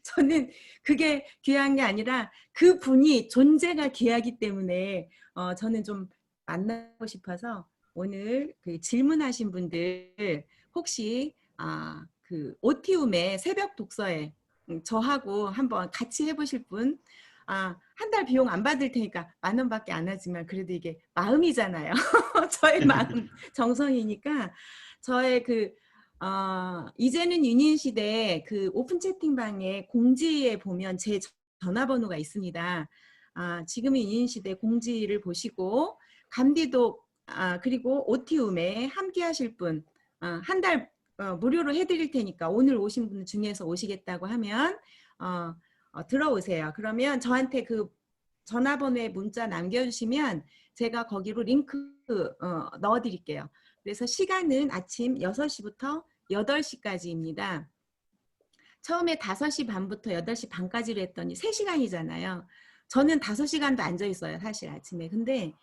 저는 그게 귀한 게 아니라 그 분이 존재가 귀하기 때문에 저는 좀 만나고 싶어서 오늘 그 질문하신 분들 혹시 그 오티움의 새벽 독서에 저하고 한번 같이 해보실 분 한 달 비용 안 받을 테니까 10,000원밖에 안 하지만 그래도 이게 마음이잖아요. 저의 마음 정성이니까 저의 이제는 유닌 시대 그 오픈 채팅방에 공지에 보면 제 전화번호가 있습니다. 지금의 인인시대 공지를 보시고 감디독 그리고 오티움에 함께 하실 분 한 달 무료로 해드릴 테니까 오늘 오신 분 중에서 오시겠다고 하면 들어오세요. 그러면 저한테 그 전화번호에 문자 남겨주시면 제가 거기로 링크 넣어드릴게요. 그래서 시간은 아침 6시부터 8시까지입니다. 처음에 5시 반부터 8시 반까지로 했더니 3시간이잖아요. 저는 5시간도 앉아 있어요, 사실 아침에. 근데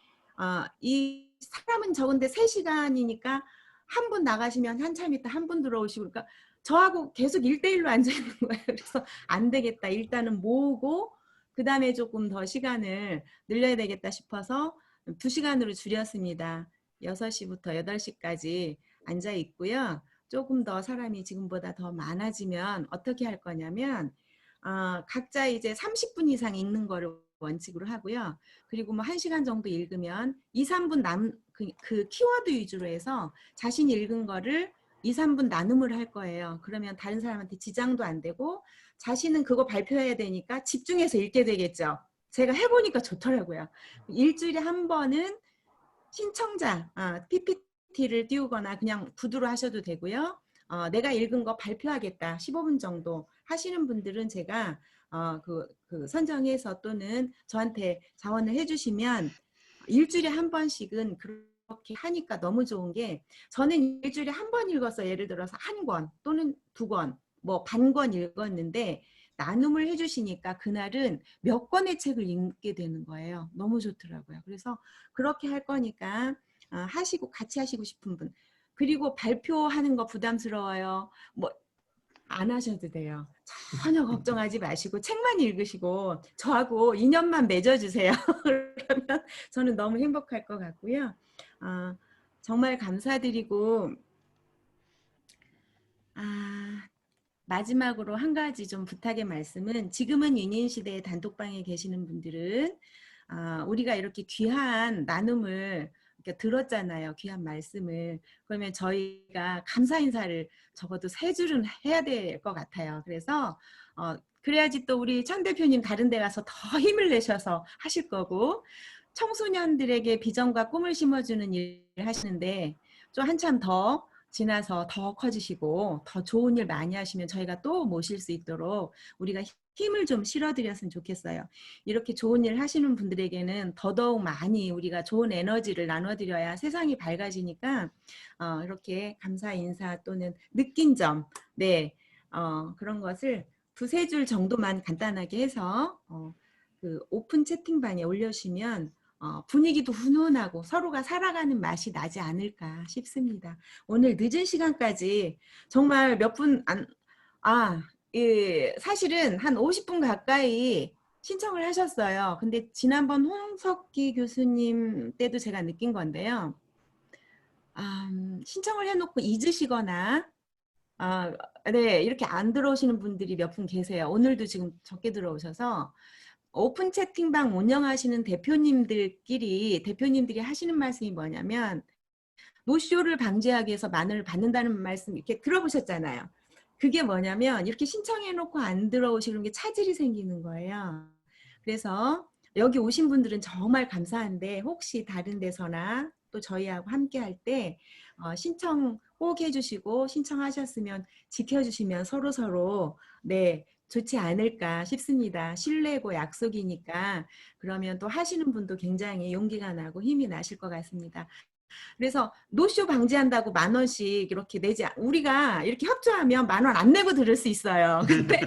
이 사람은 적은데 3시간이니까 한 분 나가시면 한참 있다 한 분 들어오시고 그러니까 저하고 계속 1대1로 앉아 있는 거예요. 그래서 안 되겠다. 일단은 모으고 그 다음에 조금 더 시간을 늘려야 되겠다 싶어서 2시간으로 줄였습니다. 6시부터 8시까지 앉아 있고요. 조금 더 사람이 지금보다 더 많아지면 어떻게 할 거냐면 각자 이제 30분 이상 읽는 거를 원칙으로 하고요. 그리고 뭐 1시간 정도 읽으면 2, 3분 그 키워드 위주로 해서 자신이 읽은 거를 2, 3분 나눔을 할 거예요. 그러면 다른 사람한테 지장도 안 되고 자신은 그거 발표해야 되니까 집중해서 읽게 되겠죠. 제가 해보니까 좋더라고요. 일주일에 한 번은 신청자 PPT를 띄우거나 그냥 구두로 하셔도 되고요. 내가 읽은 거 발표하겠다 15분 정도 하시는 분들은 제가 그 선정해서 또는 저한테 자원을 해주시면 일주일에 한 번씩은 그렇게 하니까 너무 좋은 게 저는 일주일에 한 번 읽어서 예를 들어서 한 권 또는 2권 뭐 반 권 읽었는데 나눔을 해주시니까 그날은 몇 권의 책을 읽게 되는 거예요. 너무 좋더라고요. 그래서 그렇게 할 거니까 하시고 같이 하시고 싶은 분 그리고 발표하는 거 부담스러워요. 뭐 안 하셔도 돼요. 전혀 걱정하지 마시고 책만 읽으시고 저하고 인연만 맺어주세요. 그러면 저는 너무 행복할 것 같고요. 정말 감사드리고 마지막으로 한 가지 좀 부탁의 말씀은 지금은 인인시대의 단톡방에 계시는 분들은 우리가 이렇게 귀한 나눔을 이렇게 들었잖아요. 귀한 말씀을. 그러면 저희가 감사 인사를 적어도 3줄은 해야 될 것 같아요. 그래서 그래야지 또 우리 천 대표님 다른 데 가서 더 힘을 내셔서 하실 거고 청소년들에게 비전과 꿈을 심어주는 일 하시는데 좀 한참 더 지나서 더 커지시고 더 좋은 일 많이 하시면 저희가 또 모실 수 있도록 우리가 힘을 좀 실어드렸으면 좋겠어요. 이렇게 좋은 일 하시는 분들에게는 더더욱 많이 우리가 좋은 에너지를 나눠드려야 세상이 밝아지니까 이렇게 감사 인사 또는 느낀 점 그런 것을 2-3줄 정도만 간단하게 해서 그 오픈 채팅방에 올려주시면 분위기도 훈훈하고 서로가 살아가는 맛이 나지 않을까 싶습니다. 오늘 늦은 시간까지 정말 몇 분 사실은 한 50분 가까이 신청을 하셨어요. 근데 지난번 홍석기 교수님 때도 제가 느낀 건데요. 신청을 해놓고 잊으시거나 이렇게 안 들어오시는 분들이 몇 분 계세요. 오늘도 지금 적게 들어오셔서 오픈 채팅방 운영하시는 대표님들이 하시는 말씀이 뭐냐면 노쇼를 방지하기 위해서 만원을 받는다는 말씀 이렇게 들어보셨잖아요. 그게 뭐냐면 이렇게 신청해놓고 안 들어오시는 게 차질이 생기는 거예요. 그래서 여기 오신 분들은 정말 감사한데 혹시 다른 데서나 또 저희하고 함께 할 때 신청 꼭 해주시고 신청하셨으면 지켜주시면 서로서로 좋지 않을까 싶습니다. 신뢰고 약속이니까 그러면 또 하시는 분도 굉장히 용기가 나고 힘이 나실 것 같습니다. 그래서 노쇼 방지한다고 10,000원씩 이렇게 내지 우리가 이렇게 협조하면 10,000원 안 내고 들을 수 있어요. 근데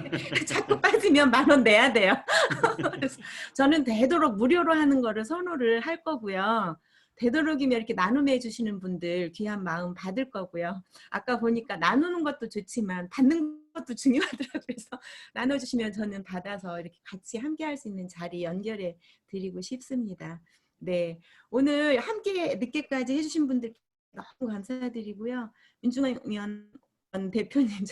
자꾸 빠지면 10,000원 내야 돼요. 그래서 저는 되도록 무료로 하는 거를 선호를 할 거고요. 되도록이면 이렇게 나눔해 주시는 분들 귀한 마음 받을 거고요. 아까 보니까 나누는 것도 좋지만 받는 것도 중요하더라고요. 그래서 나눠주시면 저는 받아서 이렇게 같이 함께 할 수 있는 자리 연결해 드리고 싶습니다. 네, 오늘 함께 늦게까지 해주신 분들 너무 감사드리고요. 윤중원 대표님